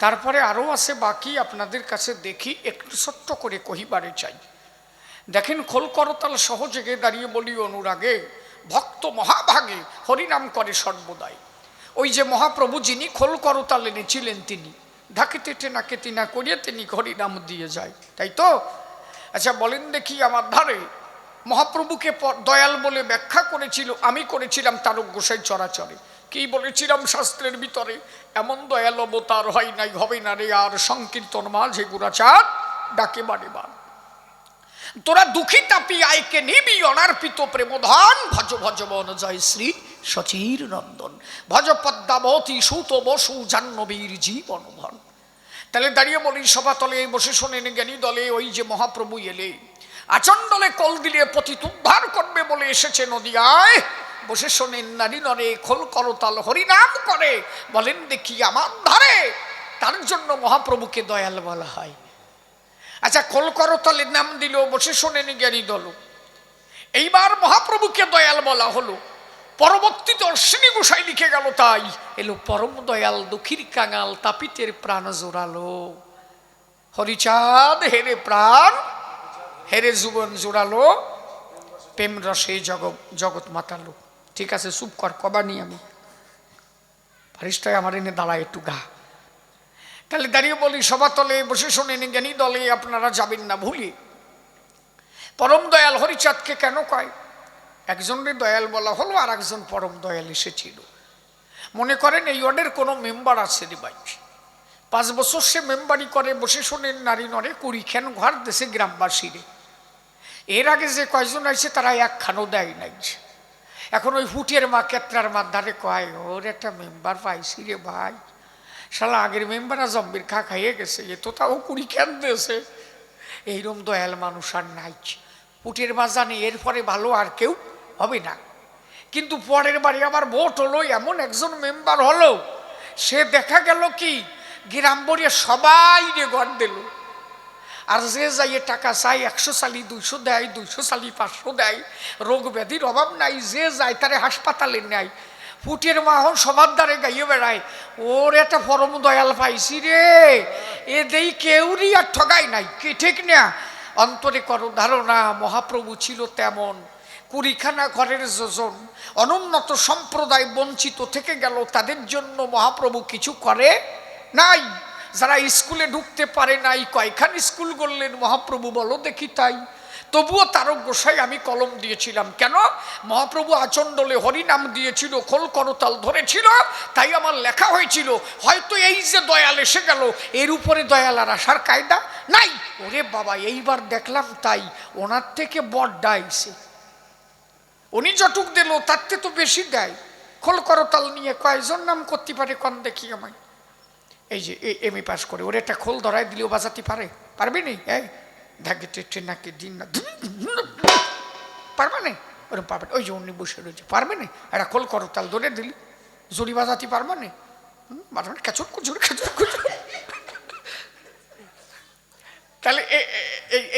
তারপরে আরও আছে বাকি, আপনাদের কাছে দেখি একটু ছোট্ট করে কহিবারে চাই। দেখেন, খোল করতাল সহযোগে দাঁড়িয়ে বলি অনুরাগে, ভক্ত মহাভাগে হরিনাম করে সর্বদাই। ওই যে মহাপ্রভু যিনি খোল করতাল এনেছিলেন, তিনি ঢাকিতে টেনাকে তিনা করিয়ে তিনি হরিনাম দিয়ে যায়, তাই তো? আচ্ছা বলেন দেখি, আমার ধারে মহাপ্রভুকে দয়াল বলে ব্যাখ্যা করেছিল, আমি করেছিলাম তারক গোসাই চরাচরে। কি বলেছিলাম শাস্ত্রের ভিতরে? এমন দয়াল অবতার হয় নাই, হবে না রে আর, সংকীর্তন মাঝে গুরাচাঁদ ডাকে বারে বার। তোরা দুঃখী তাপি আয়কে নিবি অনার্পিত প্রেমধন, ভজ ভজ বন জয় শ্রী সচির নন্দন, ভজ পদ্মাবতী সুত বসু জাহ্নবীর জীবন ধন। তাহলে দাঁড়িয়ে বলি সভাতলে বসে শোনেন জ্ঞানী দলে, ওই যে মহাপ্রভু এলে আচণ্ডলে কল দিলে পতিত উদ্ধার করবে বলে এসেছে নদিয়ায়। বসে শোনেন নারী নরে খোল করতাল হরিনাম করে, বলেন দেখি আমার ধারে, তার জন্য মহাপ্রভুকে দয়াল বলা হয়। আচ্ছা, খোল করতালের নাম দিল, বসে শোনেন জ্ঞানী দল। এইবার মহাপ্রভুকে দয়াল বলা হলো, পরবর্তীতে অশ্বিনী গোসাই লিখে গেল, তাই এলো পরম দয়াল দুঃখীর কাঙাল, তাপিতের প্রাণ জোড়ালো। হরিচাঁদ হেরে প্রাণ, হেরে জীবন জোড়ালো, প্রেম রসে জগৎ মাতালো। ঠিক আছে, চুপ কর, কবানি আমি পারিসটাই আমার এনে দাঁড়ায় একটু গা। তাহলে দাঁড়িয়ে বলি সভাতলে বসে শোনেন জ্ঞানী দলে, আপনারা যাবেন না ভুলে। পরম দয়াল হরিচাঁদকে কেন কয়? একজনের দয়াল বলা হলো, আর একজন পরম দয়াল এসেছিল। মনে করেন এই ওয়ার্ডের কোনো মেম্বার আছে রে ভাই, 5 বছর সে মেম্বারি করে, বসে শোনেন নারী নরে, 20 খান ঘর দেশে গ্রামবাসীরে। এর আগে যে কয়জন আছে তারা একখানও দেয় নাই। এখন ওই হুটের মা কেত্রার মাধারে কয়, ওর একটা মেম্বার পাইছি রে ভাই, শালা আগের মেম্বাররা জম্বির খা খাইয়ে গেছে, এ তো তাও 20 খান দিয়েছে। এইরকম দয়াল মানুষ আর নাই। হুটের মা জানে এরপরে ভালো আর কেউ হবে না। কিন্তু পরের বারে আবার ভোট হলো, এমন একজন মেম্বার হলো, সে দেখা গেল কি গ্রাম বরিয়ে সবাই রে ঘর দিল। আর যে যাইয়ে টাকা চাই 100 চালি 200 দেয়, 200 চালি 500 দেয়, রোগ ব্যাধির অভাব নাই, যে যায় তারে হাসপাতালে নেয়। ফুটের মাহন সবার দ্বারে গাইয়ে বেড়ায়, ওর একটা পরম দয়াল পাইছি রে, এ দেই কেউরই আর ঠগাই নাই, কি ঠিক না? অন্তরে করো ধারণা, মহাপ্রভু ছিল তেমন, 20 খানা ঘরের যোজন, অনুন্নত সম্প্রদায় বঞ্চিত থেকে গেল, তাদের জন্য মহাপ্রভু কিছু করে নাই। যারা স্কুলে ঢুকতে পারে নাই, কয়খান স্কুল করলেন মহাপ্রভু বলো দেখি তাই? তবুও তারক গোসাই আমি কলম দিয়েছিলাম, কেন? মহাপ্রভু আচণ্ডলে হরিনাম দিয়েছিল, খোল করতাল ধরেছিল, তাই আমার লেখা হয়েছিল। হয়তো এই যে দয়াল এসে গেল, এর উপরে দয়াল আর আসার কায়দা নাই। ওরে বাবা, এইবার দেখলাম তাই ওনার থেকে বড় আইছে, উনি যটুক দিল তার থেকে তো বেশি দেয়। খোল করতাল নিয়ে কয়জন নাম করতে পারে কন দেখি আমায়? এই যে এমএ পাস করে, ওর একটা খোল ধরায় দিলেও বাজাতে পারে, পারবে নি? এই ঢাকে নাকি দিন না পারবে না, ওরকম পারবে। ওই যে উনি বসে রয়েছে, পারবে না? একটা খোল করতাল ধরে দিলি জুড়ি বাজাতে পারবে না, বাজাবে খেচুর কুচুর খেচুর কুচুর। তাহলে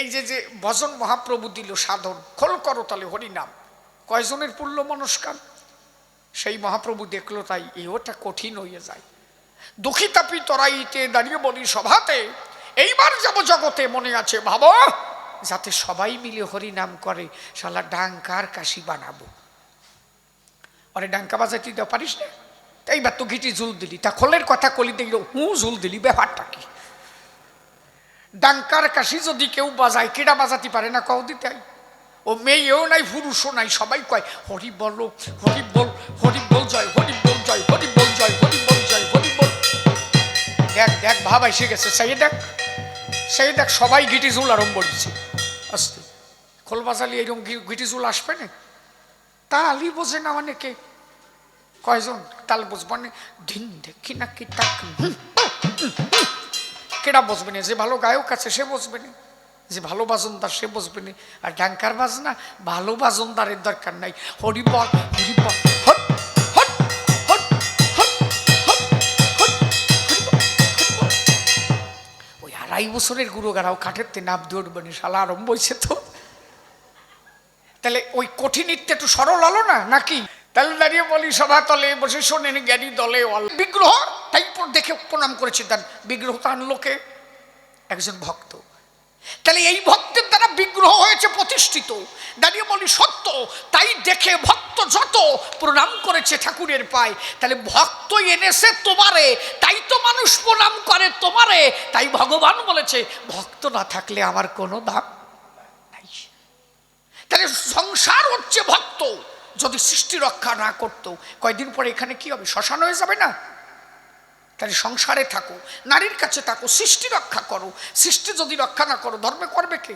এই যে ভজন মহাপ্রভু দিল সাধন, খোল করতালে হরিনাম, কয়জনের পুল্য মনস্কার? সেই মহাপ্রভু দেখলো, তাই ওটা কঠিন হয়ে যায়। দুঃখী তাপি তরাইতে দাঁড়িয়ে বলি সভাতে, এইবার যাব জগতে মনে আছে ভাবো, যাতে সবাই মিলে হরিনাম করে, শালা ডাঙ্কার কাশি বানাবো। আরে ডাঙ্কা বাজাইতে দেওয়া পারিস না? এইবার তো ঘিটি জুল দিলি, তা খোলের কথা কলি দেখল জুল দিলি, ব্যাপারটা কি? ডাঙ্কার কাশি যদি কেউ বাজায়, কেডা বাজাতে পারে না কও দিতে? ও মেয়েও নাই পুরুষও নাই, সবাই কয় হরি বল হরি বল, হরি বল জয়, হরি বল জয়, হরি বল জয়, হরি বল জয়, হরি বল। দেখ দেখ ভাব এসে গেছে, সেই দেখ সবাই গিটি জুল আরম্ভ করছে। আস্তে খোল বাজালি এইরকম গিটি জুল আসবে না? তালই বোঝে না মানে কে? কয়জন তাল বুঝবে না? দিন দেখি না কি তাক, কেডা বসবে না? যে ভালো গায়ক আছে সে বসবে না, যে ভালো বাজনদার সে বসবে না। আর ডাঙ্কার বাজনা ভালো বাজনদারের দরকার নাই, হরি বল হরি বল, হট হট হট হট বছরের গুরু গারাও কাঠের নাম দৌড়বনি শালা আরম্ভ হয়েছে তো। তাহলে ওই কঠিনিত্য একটু সরল হলো না নাকি? তাহলে দাঁড়িয়ে বলি সভা তলে বসে শোনেন জ্ঞানী দলে বিগ্রহ তাই দেখে প্রণাম করেছে। তার বিগ্রহ তো আনলোকে একজন ভক্ত। তাহলে এই ভক্তের দ্বারা বিগ্রহ হয়েছে প্রতিষ্ঠিত। দাঁড়িয়ে বলি সত্য, তাই দেখে ভক্ত যত প্রণাম করেছে ঠাকুরের পায়। তাহলে ভক্ত এনেছে তোমারে, তাই তো মানুষ প্রণাম করে তোমারে। তাই ভগবান বলেছে ভক্ত না থাকলে আমার কোনো দাম নাই। তাহলে সংসার হচ্ছে ভক্ত। যদি সৃষ্টি রক্ষা না করতো কয়দিন পরে এখানে কি হবে? শ্মশান হয়ে যাবে না? তাহলে সংসারে থাকো, নারীর কাছে থাকো, সৃষ্টি রক্ষা করো। সৃষ্টি যদি রক্ষা না করো ধর্মে করবে কে?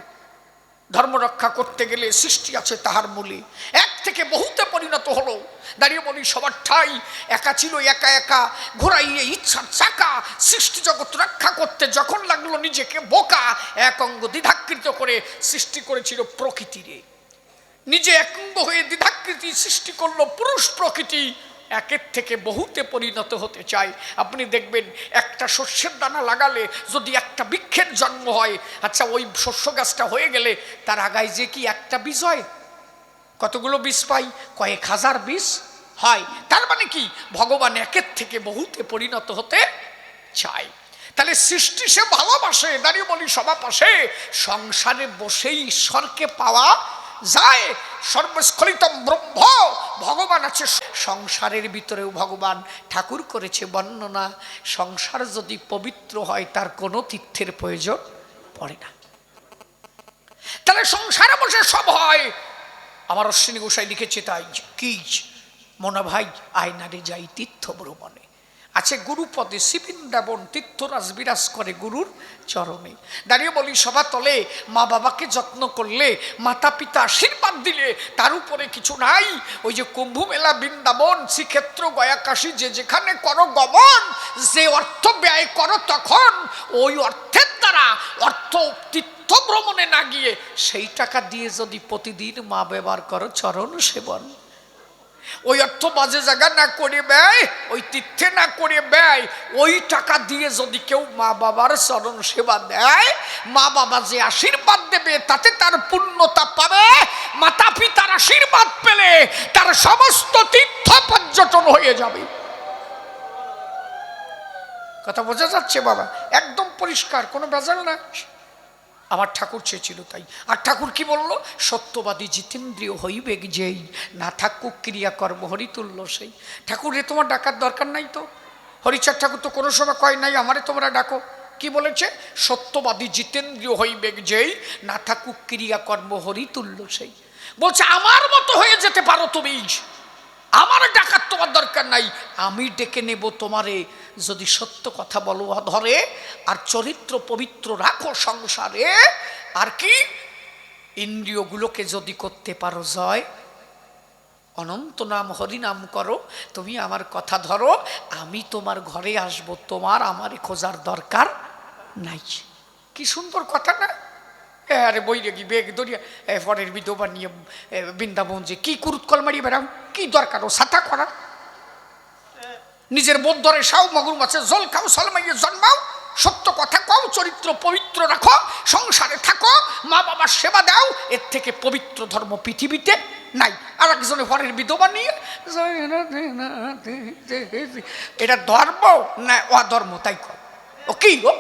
ধর্ম রক্ষা করতে গেলে সৃষ্টি আছে তাহার মূলে। এক থেকে বহুতে পরিণত হলো। দাঁড়িয়ে বলি সবার ঠাই একা ছিল, একা একা ঘোরাইয়ে ইচ্ছার চাকা। সৃষ্টি জগৎ রক্ষা করতে যখন লাগলো নিজেকে বোকা, এক অঙ্গ দ্বিধাকৃত করে সৃষ্টি করেছিল প্রকৃতিরে। নিজে এক অঙ্গ হয়ে দ্বিধাকৃতি সৃষ্টি করলো পুরুষ প্রকৃতি। একের থেকে বহুতে পরিণত হতে চায়। আপনি দেখবেন একটা শস্যের দানা লাগালে যদি একটা বৃক্ষের জন্ম হয়, আচ্ছা ওই শস্য গাছটা হয়ে গেলে তার আগায় যে কি একটা বীজ হয়? কতগুলো বীজ পাই? কয়েক হাজার বীজ হয়। তার মানে কি ভগবান একের থেকে বহুতে পরিণত হতে চায়। তাহলে সৃষ্টি সে ভালোবাসে। দাঁড়িয়ে বলি সবার পাশে সংসারে বসেই ঈশ্বরকে পাওয়া যায়। সর্বস্খলিতম ব্রহ্ম, ভগবান আছে সংসারের ভিতরেও। ভগবান ঠাকুর করেছে বর্ণনা, সংসার যদি পবিত্র হয় তার কোনো তীর্থের প্রয়োজন পড়ে না। তাহলে সংসারে বসে সব হয়। আমার অশ্বিনী গোসাই লিখেছে তাই কি মনা ভাই আয়নারে যাই তীর্থ ভ্রমণে। আছে গুরুপদে শ্রীবৃন্দাবন তীর্থরাজ বিরাজ করে গুরুর চরণে। দাঁড়িয়ে বলি সভা তলে মা বাবাকে যত্ন করলে, মাতা পিতা আশীর্বাদ দিলে তার উপরে কিছু নাই। ওই যে কুম্ভ মেলা, বৃন্দাবন, শ্রীক্ষেত্র, গয়া, কাশী যে যেখানে করো গমন, যে অর্থ ব্যয় করো তখন ওই অর্থের দ্বারা অর্থ তীর্থ ভ্রমণে না গিয়ে সেই টাকা দিয়ে যদি প্রতিদিন মা ব্যবহার করো চরণ সেবন, ওই অর্থ বাজে জায়গা না করে ব্যয়, ওই তীর্থে না করে ব্যয়, ওই টাকা দিয়ে যদি কেউ মা বাবার চরণ সেবা দেয়, মা বাবা যে আশীর্বাদ দেবে তাতে তার পূর্ণতা পাবে। মাতা পিতার আশীর্বাদ পেলে তার সমস্ত তীর্থ পর্যটন হয়ে যাবে। কথা বোঝা যাচ্ছে বাবা? একদম পরিষ্কার, কোনো ভেজাল না। আমার ঠাকুর চেয়েছিল তাই। আর ঠাকুর কি বলল? সত্যবাদী জিতেন্দ্রিয় হইবে যেই, না থাকুক ক্রিয়াকর্ম হরিতুল্য সেই। ঠাকুরে তোমার ডাকার দরকার নাই তো। হরিচাঁদ ঠাকুর তো কোনো সময় কয় নাই আমারে তোমরা ডাকো। কি বলেছে? সত্যবাদী জিতেন্দ্রিয় হইবে যেই, না থাকুক ক্রিয়াকর্ম হরিতুল্য সেই। বলছে আমার মতো হয়ে যেতে পারো তুমি, আমার ডাকার তোমার দরকার নাই, আমি ডেকে নেব তোমারে যদি সত্য কথা বলো ধরে আর চরিত্র পবিত্র রাখো সংসারে। আর কি ইন্দ্রিয়গুলোকে যদি করতে পারো জয়, অনন্ত নাম হরিনাম করো, তুমি আমার কথা ধরো, আমি তোমার ঘরে আসবো, তোমার আমারে খোঁজার দরকার নাই। কি সুন্দর কথা না? আরে বই রেগি বেগ দরিয়া পরের বিধবা নিয়ে বৃন্দাবন যে কি কুরুৎকল মারিয়ে বেড়াও, কি দরকার ও সাথা করা? নিজের বোধ ধরে সাও, মগুর মাছের জল খাও, সলমাইয়ে জন্মাও, সত্য কথা কও, চরিত্র পবিত্র রাখো, সংসারে থাকো, মা বাবার সেবা দাও। এর থেকে পবিত্র ধর্ম পৃথিবীতে নাই। আর একজনে পরের বিধবা নিয়ে এটা ধর্ম না অধর্ম তাই কয়। ও কি গো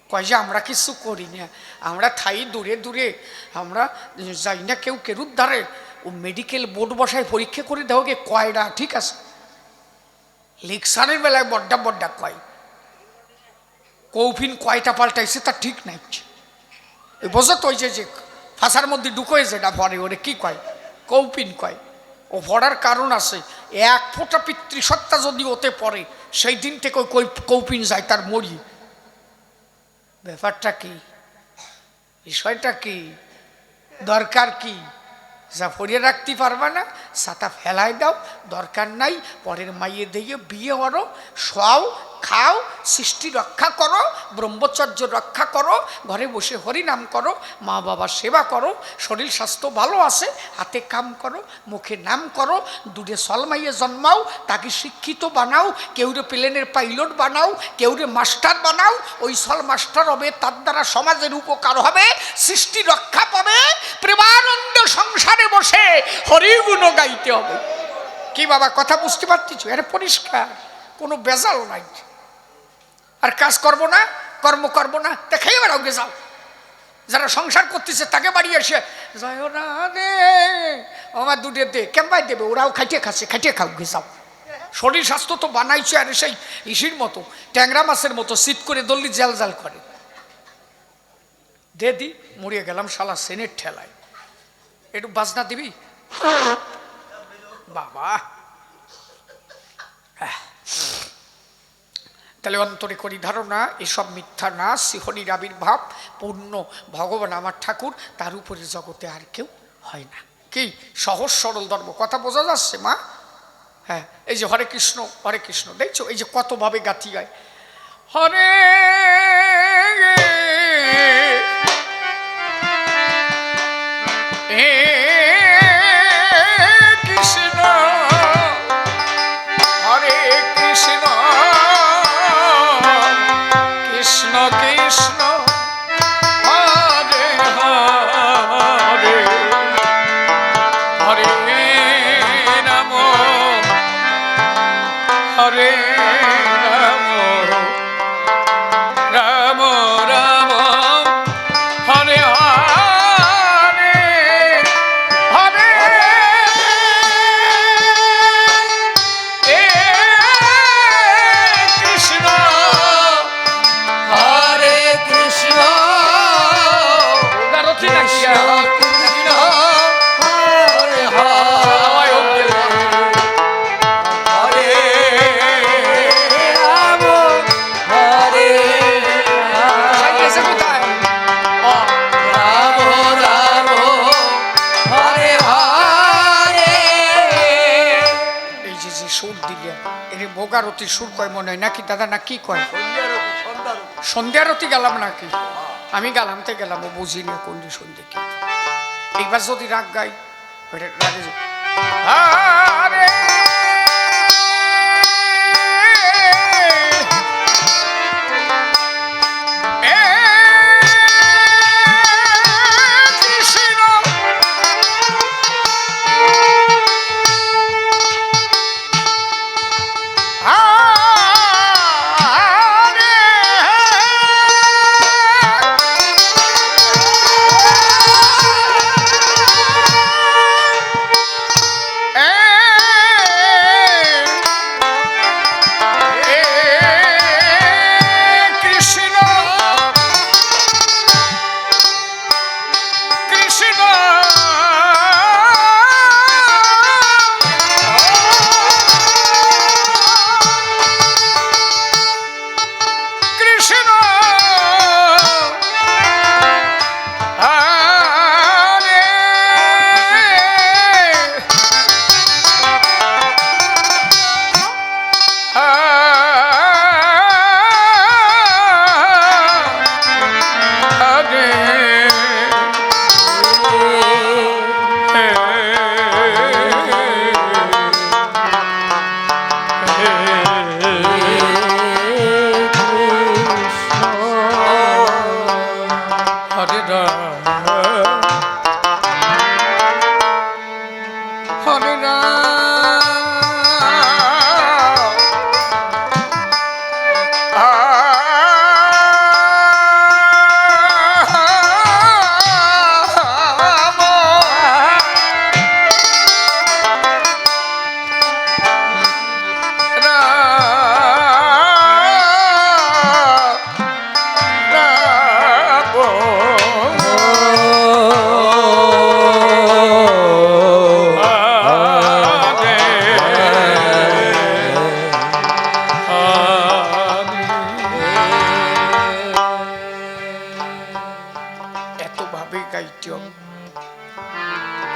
কয় যে আমরা কিছু করি না, আমরা থাই দূরে দূরে, আমরা যাই না কেউ কেরুর ধারে। ও মেডিকেল বোর্ড বসায় পরীক্ষা করে দেওয়া গে কয়টা ঠিক আছে, লেকচারের বেলায় বড্ডা বড্ডা কয়, কৌফিন কয়টা পাল্টাইছে তা ঠিক নাই। বোঝো তো ওই যে ফাঁসার মধ্যে ঢুকোয় যেটা ভরে ওরে কি কয়, কৌপিন কয়। ও ভরার কারণ আছে, এক ফোঁটা পিতৃসত্তা যদি ওতে পড়ে সেই দিন থেকে ওই কৌপিন যায় তার মরি। ব্যাপারটা কি, বিষয়টা কি, দরকার কি? যা ফরিয়ে রাখতে পারবে না ছাতা ফেলাই দাও, দরকার নাই। পরের মাইয়ে দিয়ে বিয়ে করো, শোয়াও, খাও, সৃষ্টি রক্ষা করো, ব্রহ্মচর্য রক্ষা করো, ঘরে বসে হরিনাম করো, মা বাবার সেবা করো, শরীর স্বাস্থ্য ভালো আছে, হাতে কাম করো, মুখে নাম করো, দূরে সলমাইয়ে জন্মাও, তাকে শিক্ষিত বানাও, কেউরে প্লেনের পাইলট বানাও, কেউরে মাস্টার বানাও, ওই সল মাস্টার হবে, তার দ্বারা সমাজের উপকার হবে, সৃষ্টি রক্ষা পাবে, প্রেমানন্দ সংসারে বসে হরিগুণ গাইতে হবে। কি বাবা কথা বুঝতে পারতেছ? এটা পরিষ্কার, কোনো বেজাল নাই। আর কাজ করবো না, কর্ম করবো না, দেখাই বেড়াও গে যাও। যারা সংসার করতেছে তাকে বাড়ি এসে জয় রাধে আমার দুধে দে কেমবাই দেবে, ওরাও খাইটে খাচ্ছে, খাইটে খাও গে যাও। শরীর স্বাস্থ্য তো বানাইছে আর সেই ইসির মতো, ট্যাংরা মাছের মতো শীত করে দল্লি জাল জাল করে। দে দি মরিয়ে গেলাম শালা সেনের ঠেলায়। একটু বাজনা দিবি বাবা। তাহলে অন্তরে করি ধারণা এসব মিথ্যা না, শিহরির আবির্ভাব পূর্ণ ভগবান আমার ঠাকুর, তার উপরে জগতে আর কেউ হয় না। কি সহজ সরল ধর্ম, কথা বোঝা যাচ্ছে মা? হ্যাঁ, এই যে হরে কৃষ্ণ দেখছো, এই যে কতভাবে গাথি গায় হরে কৃষ্ণ হরে কৃষ্ণ কৃষ্ণ কৃষ্ণ হরে হরে হরে রাম হরে রাম রাম রাম হরে হরে হরে কৃষ্ণ হরে কৃষ্ণ গারতি নাকিয়া কৃষ্ণ হরে হরে হরে রাম হরে গেছে কোথায়? রাম রাম হরে হরে। এই যে যে সুর দিলে এর ভোগারতি সুর কয় মনে হয় নাকি দাদা, না কি কয়? সন্ধ্যারতি গেলাম নাকি? আমি গেলামতে গেলাম, ও বুঝি না কন্ডিশন দেখি। এইবার যদি রাগ গাই রাগে আরে কৃষ্ণ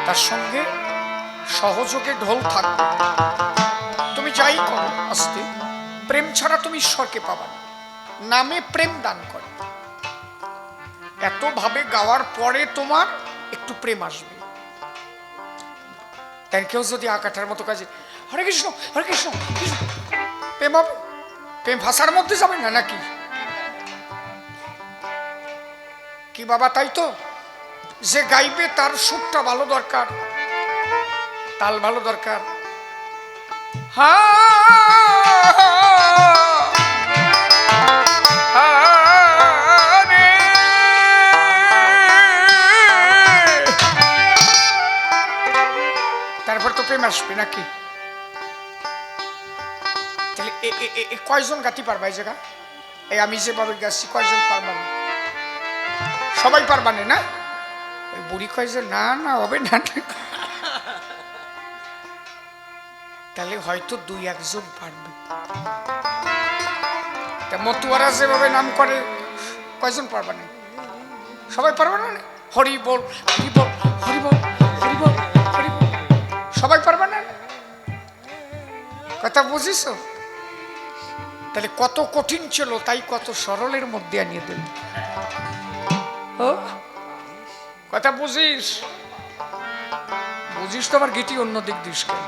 তার সঙ্গে সহযোগে ঢোল থাকবে। তুমি যাই করো আস্তে প্রেম ছাড়া তুমি ঈশ্বরকে পাবা না। নামে প্রেম দান করে। এত ভাবে গাওয়ার পরে তোমার একটু প্রেম আসবে। তাই কেউ যদি আকাঠার মতো কাজে হরে কৃষ্ণ হরে কৃষ্ণ কৃষ্ণ, প্রেম হবে? প্রেম ভাষার মধ্যে যাবে না নাকি? কি বাবা? তাই তো, যে গাইবে তার সুরটা ভালো দরকার, তাল ভালো দরকার। তারপর তো প্রেম আসবে নাকি? তাহলে কয়জন গাতি পারবা এই জায়গা? এই আমি যেভাবে গাছি কয়জন পারবা? সবাই পারবানে না? ওই বুড়ি কয় যে না না হবে না, তাহলে হয়তো দুই একজন পারবে। মতুয়ারা যেভাবে নাম করে কয়জন পারবা না? সবাই পারবে না? হরি বল হরি বল হরি বল হরি বল হরি বল, সবাই পারবে না? কথা বুঝিস? তাহলে কত কঠিন ছিল, তাই কত সরলের মধ্যে আনিয়ে দিল। কথা বুঝিস? বুঝিস তো? আমার গীতি অন্য দিক দিস কেন?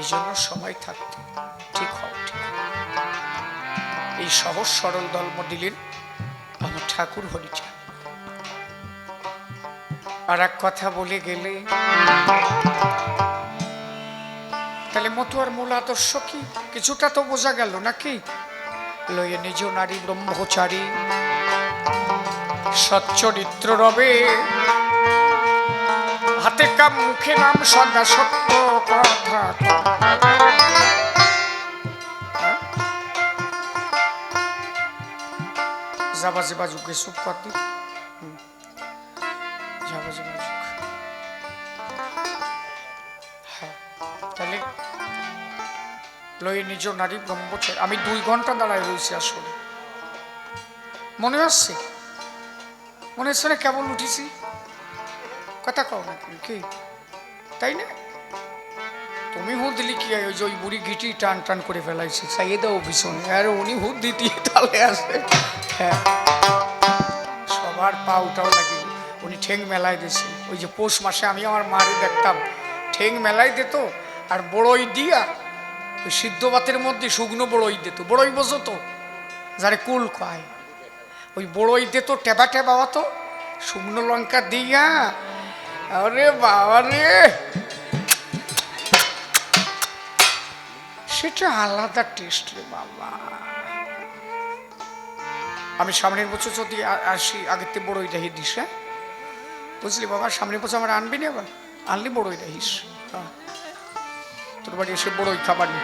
এই জন্য সময় থাকতে ঠিক হও, ঠিক। এই সহজ সরল ধর্ম দিলেন আমার ঠাকুর হরিচাঁদ। আর এক কথা বলে গেলে, তাহলে মতুয়ার মূল আদর্শ কি? কিছুটা তো বোঝা গেল নাকি? লয়ে নিজ নারী ব্রহ্মচারী, সচ্চরিত্র রবে, হাতে কাম মুখে নাম, সদা সত্য কথা। যাবাজে বাজুক গে চুপ কর দি, যাবাজে বাজুক। হ্যাঁ, তাহলে লয়ে নিজ নারী ব্রহ্মচারী। আমি 2 ঘন্টা দাঁড়ায় রয়েছি আসলে। মনে আসছে? মনে হচ্ছে না কেবল উঠেছি? কথা কও না কি? তাই না? তুমি হুদ দিলি কি? ওই যে ওই বুড়ি গিটি টান টান করে ফেলাইছে, চাইয়ে দাও ভীষণ। আর উনি হুদ দিতে তালে আসে। হ্যাঁ, সবার পা উঠাও লাগে। উনি ঠেং মেলায় দিয়েছে। ওই যে পৌষ মাসে আমি আমার মারে দেখতাম ঠেং মেলাই দিত, আর বড়ই দিয়া ওই সিদ্ধ ভাতের মধ্যে শুকনো বড়ই দিত। বড়ই বোঝো তো, যারে কুল খায়, ওই বড়ই দিত টেবা টেবা হতো, শুকনো লঙ্কা দিয়া। আরে বাবা রে, সেটা আলাদা টেস্ট রে বাবা। আমি সামনের বছর যদি আসি, আগের থেকে বড়ই দেহি দিস। হ্যাঁ বুঝলি বাবা? সামনের বছর আমার আনবি না? আবার আনলি বড়ই দেখিস। তোর বাড়ি এসে বড়ই খাবারই।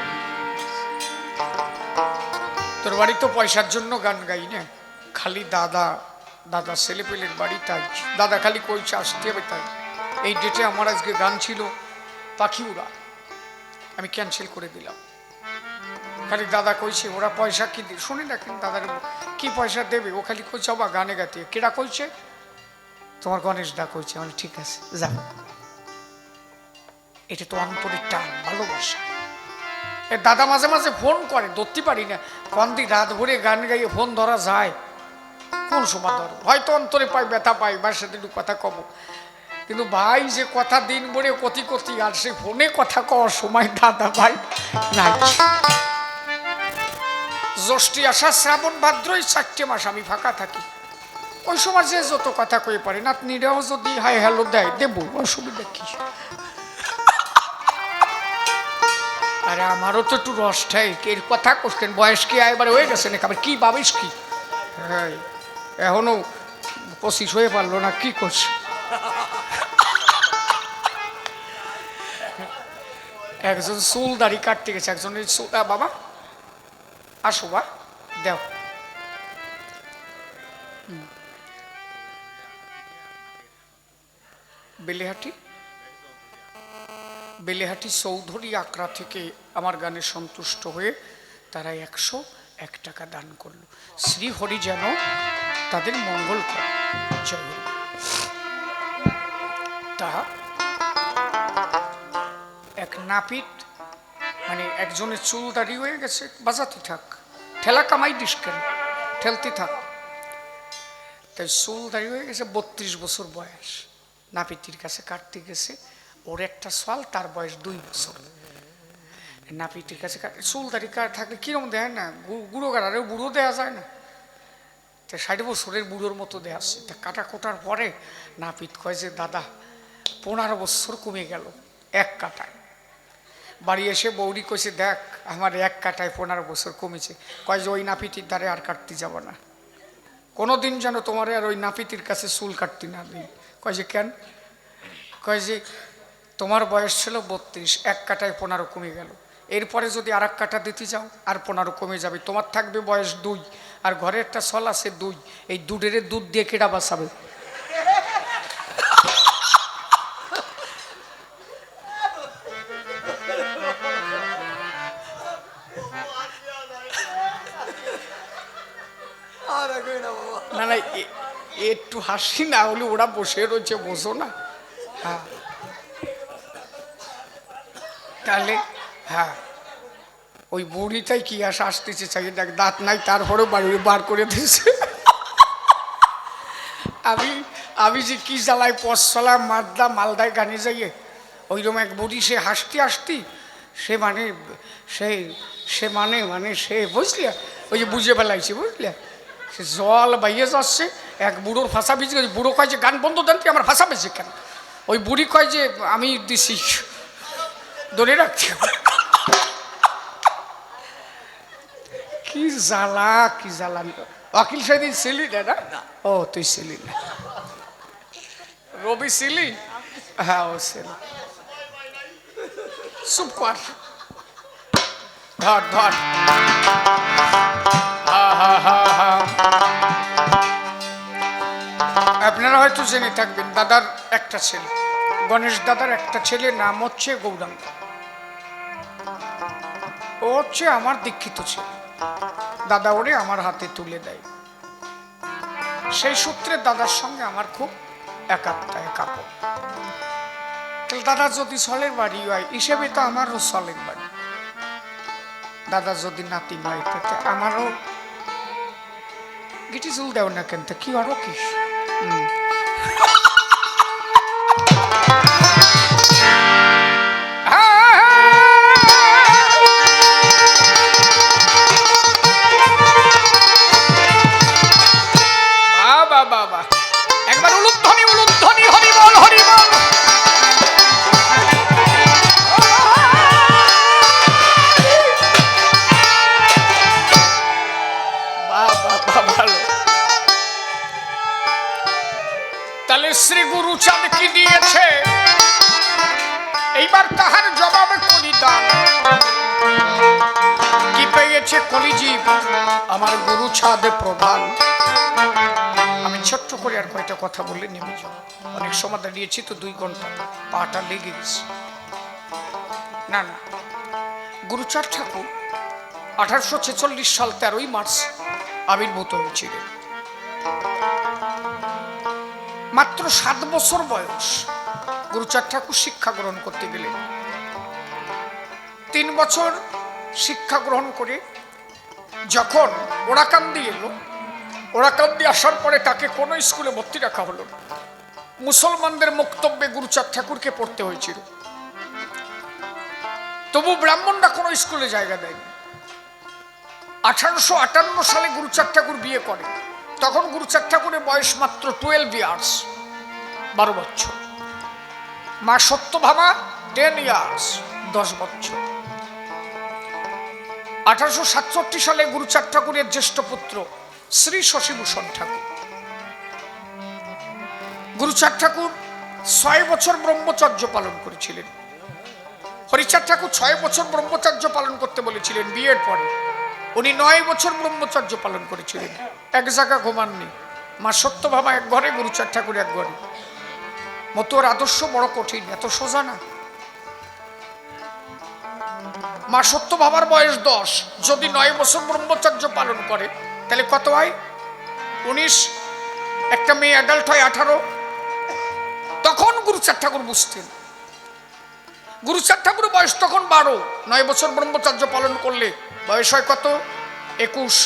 তোর বাড়ি তো পয়সার জন্য গান গাই না, খালি দাদা দাদা ছেলে পেলের বাড়ি, তাই দাদা খালি কইছে আসতে হবে। তাই এই ডেটে আমার আজকে গান ছিল পাখি উড়া, আমি ক্যান্সেল করে দিলাম। খালি দাদা কইছে ওরা পয়সা কি শুনি না, কিন্তু দাদার কি পয়সা দেবে? ও খালি কইছে বা গানে গাতে। কেডা কইছে? তোমার গণেশ দা কইছে। মানে ঠিক আছে যা। এটা তো অন্তরের টান, ভালোবাসা। এর দাদা মাঝে মাঝে ফোন করে, ধরতে পারি না। কন্দি রাত ভরে গান গাইয়ে ফোন ধরা যায়? কোন সময় ধরো? হয়তো অন্তরে পাই, ব্যথা পাই, ভাইয়ের সাথে একটু কথা কব। কিন্তু ভাই যে কথা দিন ভরে কতি কতি, আর সে ফোনে কথা কওয়ার সময় দাদা ভাই নাই। জ্যৈষ্ঠী, আষাঢ়, শ্রাবণ, ভাদ্রই 4টে মাস আমি ফাঁকা থাকি। ওই সময় যে যত কথা কয়ে পারে, নাতনিরাও যদি হাই হ্যালো দেয় দেবো, অসুবিধা কি? আরে আমারও তো একটু রসটাই এর কথা কোশ্চেন। বয়স কি এবারে হয়ে গেছে নাকি? আবার কি ভাবিস কি? হ্যাঁ, এখনো 25 হয়ে পারলো না, কি করছে? একজন চুল দাড়ি কাটতে গেছে, একজনের চুল। বাবা আসো বা দেও। বেলেহাটি বেলেহাটি চৌধুরী আকড়া থেকে আমার গানে সন্তুষ্ট হয়ে তারা 101 টাকা দান করলো। শ্রী হরি যেন তাদের মঙ্গল করে। জয় হরি। তা এক নাপিত মানে একজনের চুল দাঁড়িয়ে হয়ে গেছে, বাজাতে থাক, ঠেলা কামাই দিস কেন, ঠেলতে থাক। তাই চুল দাঁড়িয়ে হয়ে গেছে, 32 বছর বয়স, নাপিতির কাছে কাটতে গেছে। ওর একটা সাল, তার বয়স 2 বছর। নাপিতির কাছে চুল দাঁড়িয়ে থাকলে কিরম দেয় না, বুড়ো গাড়ারেও বুড়ো দেওয়া যায় না, 60 বছরের বুড়োর মতো দেয়া আসছে। তা কাটা কোটার পরে নাপিত কয় যে দাদা 15 বছর কমে গেল এক কাটায়। বাড়ি এসে বৌরি কইছে দেখ আমার এক কাটায় 15 বছর কমেছে। কয় যে ওই নাপিতির দ্বারে আর কাটতে যাব না, কোনোদিন যেন তোমার আর ওই নাপিতির কাছে চুল কাটতে না দিই। কয় যে কেন? কয় যে তোমার বয়স ছিল 32, এক কাটায় 15 কমে গেল, এরপরে যদি আর এক কাটা দিতে যাও আর 15 কমে যাবে, তোমার থাকবে বয়স 2, আর ঘরে একটা ছল আছে 2, এই দুধের দুধ দিয়ে কেডা বাঁচাবে? না না, একটু হাসি না হলে ওরা বসে রয়েছে, বসো না। হ্যাঁ তাহলে হ্যাঁ, ওই বুড়িটাই কি আসা আসতেছে চাই, দেখ দাঁত নাই তারপরেও বাড়ি বার করে দিয়েছে। আমি যে কি জ্বালাই পশলা মালদা মালদায় গানে যাইয়ে, ওইরকম এক বুড়ি সে হাসতে হাসতি, সে মানে সে বুঝলি, ওই যে বুঝে ফেলাইছি বুঝলে, সে জল বাইয়ে যাচ্ছে, এক বুড়োর ফাঁসা বেঁচে গেছে। বুড়ো কয় যে গান বন্ধ দেন, তুই আমার ফাঁসা বেঁচে কেন? ওই বুড়ি কয় যে আমি দিছি, ধরে রাখছি। কি জ্বালা কি জ্বালা। অখিল সেদিন ছিলি না? ও তুই ছিলি না, রবি ছিলি? হ্যাঁ ও ছিল। চুপ কর, ধর ধর। আপনারা হয়তো জেনে থাকবেন, দাদার একটা ছেলে, গণেশ দাদার একটা ছেলে, নাম হচ্ছে গৌরাঙ্গ। ও হচ্ছে আমার দীক্ষিত ছেলে, দাদা ওরে আমার হাতে তুলে দেয়। সেই সূত্রে দাদার সঙ্গে আমার খুব একাপন। দাদা যদি সলের বাড়ি হয় হিসেবে তো আমারও সলের বাড়ি, দাদা যদি নাতি হয় তাতে আমারও গিটি চুল দেও না কেন, কি আরো কি। বাবা একবার উলুধ্বনি উলুধ্বনি, হরিবল হরিবল। ভালো। তাহলে শ্রী গুরু চাঁদ কি দিয়েছে, এইবার তাহার জবাব করি দান। কি পেয়েছে কলিজীব আমার গুরু চাঁদ প্রধান। আমি ছোট্ট করে আর কয়টা কথা বলে নেমে যাব, অনেক সময় দাঁড়িয়েছি তো 2 ঘন্টা, পাটা লেগে গেছে। না না, গুরুচাঁদ ঠাকুর 1846 সাল 13ই মার্চ আবির্ভূত হয়েছিলেন। মাত্র 7 বছর বয়স গুরুচাঁদ ঠাকুর শিক্ষা গ্রহণ করতে গেলেন। 3 বছর শিক্ষা গ্রহণ করে যখন ওরাকান্দি এলো, ওরাকান্দি আসার পরে তাকে কোনো স্কুলে ভর্তি রাখা হলো না। মুসলমানদের বক্তব্যে গুরুচাঁদ ঠাকুরকে পড়তে হয়েছিল, তবু ব্রাহ্মণরা কোনো স্কুলে জায়গা দেয়নি। 1858 সালে গুরুচাঁদ ঠাকুর বিয়ে করে, তখন গুরুচাঁদ ঠাকুরের বয়স মাত্র 12 ইয়ার্স, 12 বছর। মা সত্যভামা 10 ইয়ার্স, 10 বছর। 1867 সালে গুরুচাঁদ ঠাকুরের জ্যেষ্ঠ পুত্র শ্রী শশীভূষণ ঠাকুর। গুরুচাঁদ ঠাকুর 6 বছর ব্রহ্মচর্য পালন করেছিলেন। হরিচাঁদ ঠাকুর 6 বছর ব্রহ্মচর্য পালন করতে বলেছিলেন বিয়ের পরে, উনি 9 বছর ব্রহ্মচর্য পালন করেছিলেন। এক জায়গা ঘুমাননি, মা সত্যভামা এক ঘরে, গুরুচাঁদ ঠাকুর এক ঘরে। মতুয়ার আদর্শ বড় কঠিন, এত সোজা না। মা সত্যভামার বয়স 10, যদি 9 বছর ব্রহ্মচর্য পালন করে তাহলে কত হয়? 19। একটা মেয়ে অ্যাডাল্ট হয় 18। তখন গুরুচাঁদ ঠাকুর বুঝতেন গুরুচাঁদ ঠাকুর বয়স তখন 12, 9 বছর ব্রহ্মচর্য পালন করলে বয়স হয় কত? 21।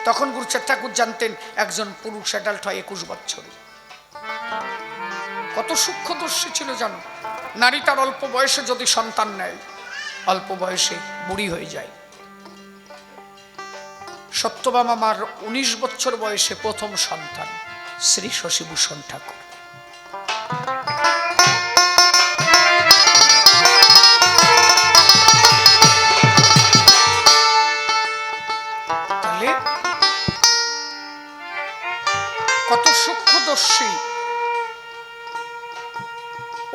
তখন গুরুচাঁদ ঠাকুর জানতেন একজন পুরুষ অ্যাডাল্ট হয় 21 বছরে। কত সূক্ষ্মদর্শী ছিল জানো? নারী তার অল্প বয়সে যদি সন্তান নেয়, অল্প বয়সে বুড়ি হয়ে যায়। সত্যভামা মার 19 বছর বয়সে প্রথম সন্তান শ্রী শশীভূষণ ঠাকুর। তাহলে কত সূক্ষ্মদর্শী।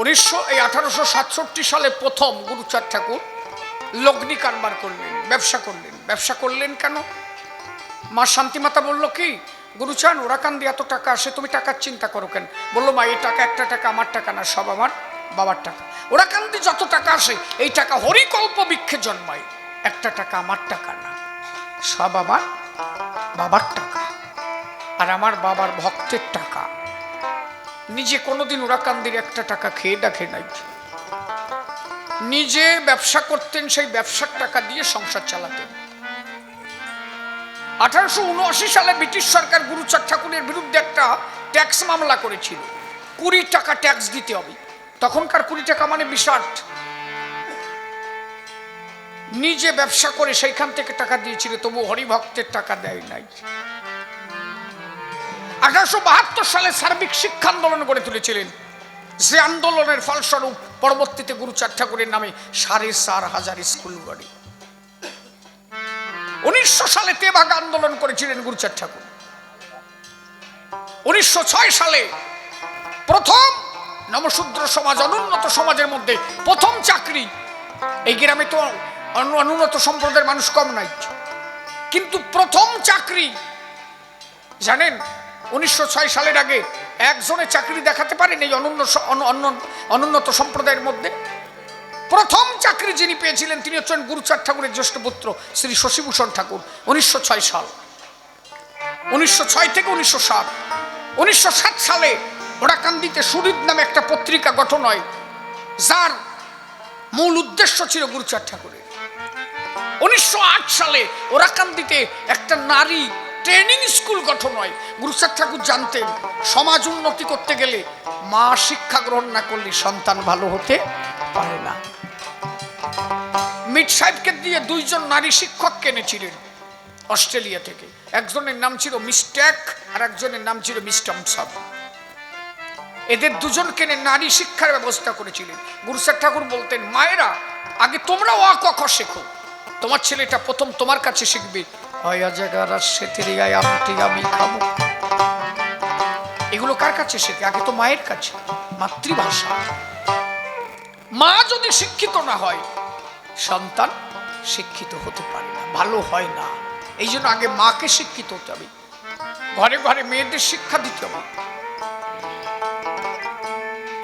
1867 সালে প্রথম গুরুচাঁদ ঠাকুর লগ্নি কারবার করলেন, ব্যবসা করলেন। ব্যবসা করলেন কেন? মা শান্তিমাতা বলল কি, গুরুচাঁদ ওরাকান্দি এত টাকা আসে, তুমি টাকার চিন্তা করো কেন? বললো মা এই টাকা একটা টাকা আমার টাকা না, সব আমার বাবার টাকা। ওরাকান্দি যত টাকা আসে এই টাকা হরিকল্প বৃক্ষে জন্মায়, একটা টাকা আমার টাকা না, সব আমার বাবার টাকা আর আমার বাবার ভক্তের টাকা। নিজে কোনোদিন ওরাকান্দির একটা টাকা খেয়ে দেখে নাই। নিজে ব্যবসা করতেন, সেই ব্যবসার টাকা দিয়ে সংসার চালাতেন। 1879 সালে ব্রিটিশ সরকার গুরুচাঁদ ঠাকুরের বিরুদ্ধে একটা ট্যাক্স মামলা করেছিল। 20 টাকা ট্যাক্স দিতে হবে। তখনকার 20 টাকা মানে বিশাল। নিজে ব্যবসা করে সেইখান থেকে টাকা দিয়েছিল, তবু হরিভক্তের টাকা দেয় নাই। 1872 সালে সার্বিক শিক্ষা আন্দোলন গড়ে তুলেছিলেন। যে আন্দোলনের ফলস্বরূপ পরবর্তীতে গুরুচাঁদ ঠাকুরের নামে 4,500 স্কুল গড়ে। 1900 সালে তেভাগা আন্দোলন করেছিলেন গুরুচাঁদ ঠাকুর। 1906 সালে প্রথম নমশূদ্র সমাজ, অনুন্নত সমাজের মধ্যে প্রথম চাকরি। এই গ্রামে তো অনুন্নত সম্প্রদায়ের মানুষ কম নাই, কিন্তু প্রথম চাকরি জানেন 1906 সালের আগে একজনের চাকরি দেখাতে পারেন এই অনুন্নত সম্প্রদায়ের মধ্যে? প্রথম চাকরি যিনি পেয়েছিলেন তিনি হচ্ছেন গুরুচাঁদ ঠাকুরের জ্যেষ্ঠ পুত্র শ্রী শশীভূষণ ঠাকুর। 1906 সাল, 1906 থেকে 1907। 1907 সালে ওরাকান্দিতে সুরিদ নামে একটা পত্রিকা গঠন হয়, যার মূল উদ্দেশ্য ছিল গুরুচাঁদ ঠাকুরের। 1908 সালে ওরাকান্দিতে একটা নারী ট্রেনিং স্কুল গঠন হয়। গুরুচাঁদ ঠাকুর জানতেন সমাজ উন্নতি করতে গেলে মা শিক্ষা গ্রহণ না করলে সন্তান ভালো হতে পারে না। মিট সাহেবকে দিয়ে 2 জন নারী শিক্ষক কিনেছিলেন অস্ট্রেলিয়া থেকে। একজনের নাম ছিল মিস ট্যাক আর একজনের নাম ছিল মিস টমসন। এদের 2 জনকে নারী শিক্ষার ব্যবস্থা করেছিলেন। গুরুচাঁদ ঠাকুর বলতেন, মায়েরা আগে তোমরা অ ক খ শেখো, তোমার ছেলেটা প্রথম তোমার কাছে শিখবে। আমি খাবো, এগুলো কার কাছে শেখে? আগে তো মায়ের কাছে, মাতৃভাষা। মা যদি শিক্ষিত না হয় সন্তান শিক্ষিত হতে পারে না, ভালো হয় না। এই জন্য আগে মাকে শিক্ষিত হতে হবে, ঘরে ঘরে মেয়েদের শিক্ষা দিতে হবে।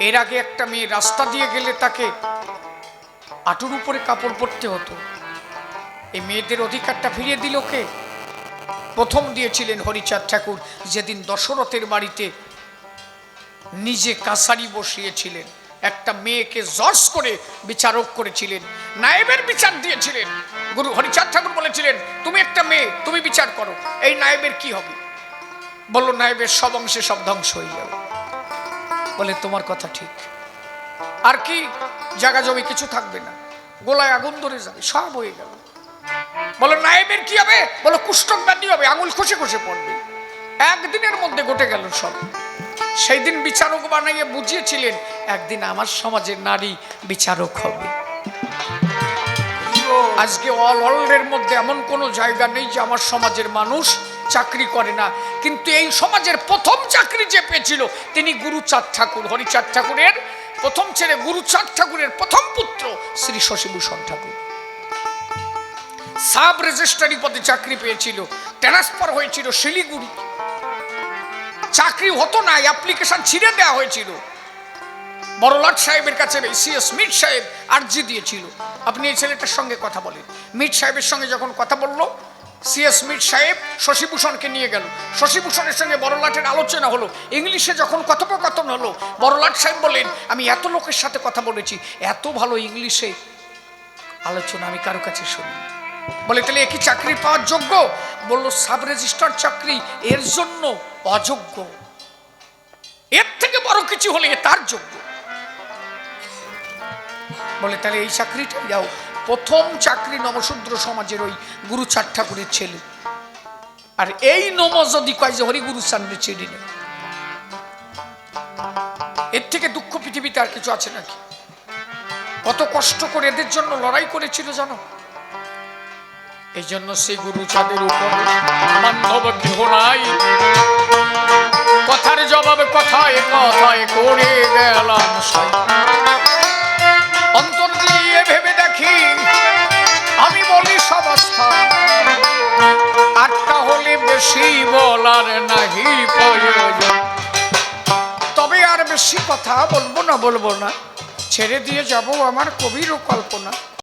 এর আগে একটা মেয়ে রাস্তা দিয়ে গেলে তাকে হাঁটুর উপরে কাপড় পরতে হতো। এই মেয়েদের অধিকারটা ফিরিয়ে দিল কে? প্রথম দিয়েছিলেন হরিচাঁদ ঠাকুর, যেদিন দশরথের বাড়িতে নিজে কাছারি বসিয়েছিলেন। একটা মেয়েকে জজ করে বিচারক করেছিলেন, নায়েবের বিচার দিয়েছিলেন। গুরু হরিচাঁদ ঠাকুর বলেছিলেন, তুমি একটা মেয়ে, তুমি বিচার করো, এই নায়েবের কি হবে? বলল, নায়েবের সব অংশে সব ধ্বংস হয়ে যাবে। বলে, তোমার কথা ঠিক। আর কি, জায়গা জমি কিছু থাকবে না, গোলায় আগুন ধরে যাবে, সব হয়ে গেল। বলো, নায়েবের কি হবে? বলো, কুষ্ঠক ব্যাধি হবে, আঙুল খসে খসে পড়বে। একদিনের মধ্যে ঘটে গেল সব। সেই দিন বিচারক বানাইয়ে বুঝিয়েছিলেন, একদিন আমার সমাজের নারী বিচারক হবে। আজকে ওয়ার্ল্ডের মধ্যে এমন কোনো জায়গা নেই যে আমার সমাজের মানুষ চাকরি করে না, কিন্তু এই সমাজের প্রথম চাকরি যে পেয়েছিল তিনি গুরুচাঁদ ঠাকুর। হরিচাঁদ ঠাকুরের প্রথম ছেলে, গুরুচাঁদ ঠাকুরের প্রথম পুত্র শ্রী শশীভূষণ ঠাকুর। সাব রেজিস্ট্রারি পদে চাকরি পেয়েছিল, ট্রান্সফার হয়েছিল শিলিগুড়ি। চাকরি হতো না, অ্যাপ্লিকেশন ছিঁড়ে দেওয়া হয়েছিল। বড়লাট সাহেবের কাছে সিএস মিট সাহেব আর্জি দিয়েছিল, আপনি এই ছেলেটার সঙ্গে কথা বলেন। মিট সাহেবের সঙ্গে যখন কথা বললো, সিএস মিট সাহেব শশীভূষণকে নিয়ে গেল। শশীভূষণের সঙ্গে বড়লাটের আলোচনা হলো, ইংলিশে যখন কথোপকথন হলো, বড়লাট সাহেব বললেন, আমি এত লোকের সাথে কথা বলেছি, এত ভালো ইংলিশে আলোচনা আমি কারো কাছে শুনি। বলে তাহলে একই চাকরি পাওয়ার যোগ্য? বলল সাব রেজিস্ট্রার চাকরি এর জন্য অযোগ্য, এর থেকে বড় কিছু হলে এ তার যোগ্য। বলে তাহলে এই চাকরিটা যাও। প্রথম চাকরি নমশূদ্র সমাজের ওই গুরুচাঁদ ঠাকুরের ছেলে। আর এই নম যদি কয় যে হরিগুরু চাঁদের চিনি না, এর থেকে দুঃখ পৃথিবীতে আর কিছু আছে নাকি? কত কষ্ট করে এদের জন্য লড়াই করেছিল জানো? এই জন্য সেই গুরুচাঁদের উপরে বান্ধব কেহ নাই, কথার জবাবে কথায় কথায় করে গেলাম সাই। অন্তর দিয়ে ভেবে দেখি আমি বলি সবস্থা, আটটা হলে বেশি বলার নাহি প্রয়োজন। তবে আর বেশি কথা বলবো না, ছেড়ে দিয়ে যাব আমার কবির কল্পনা।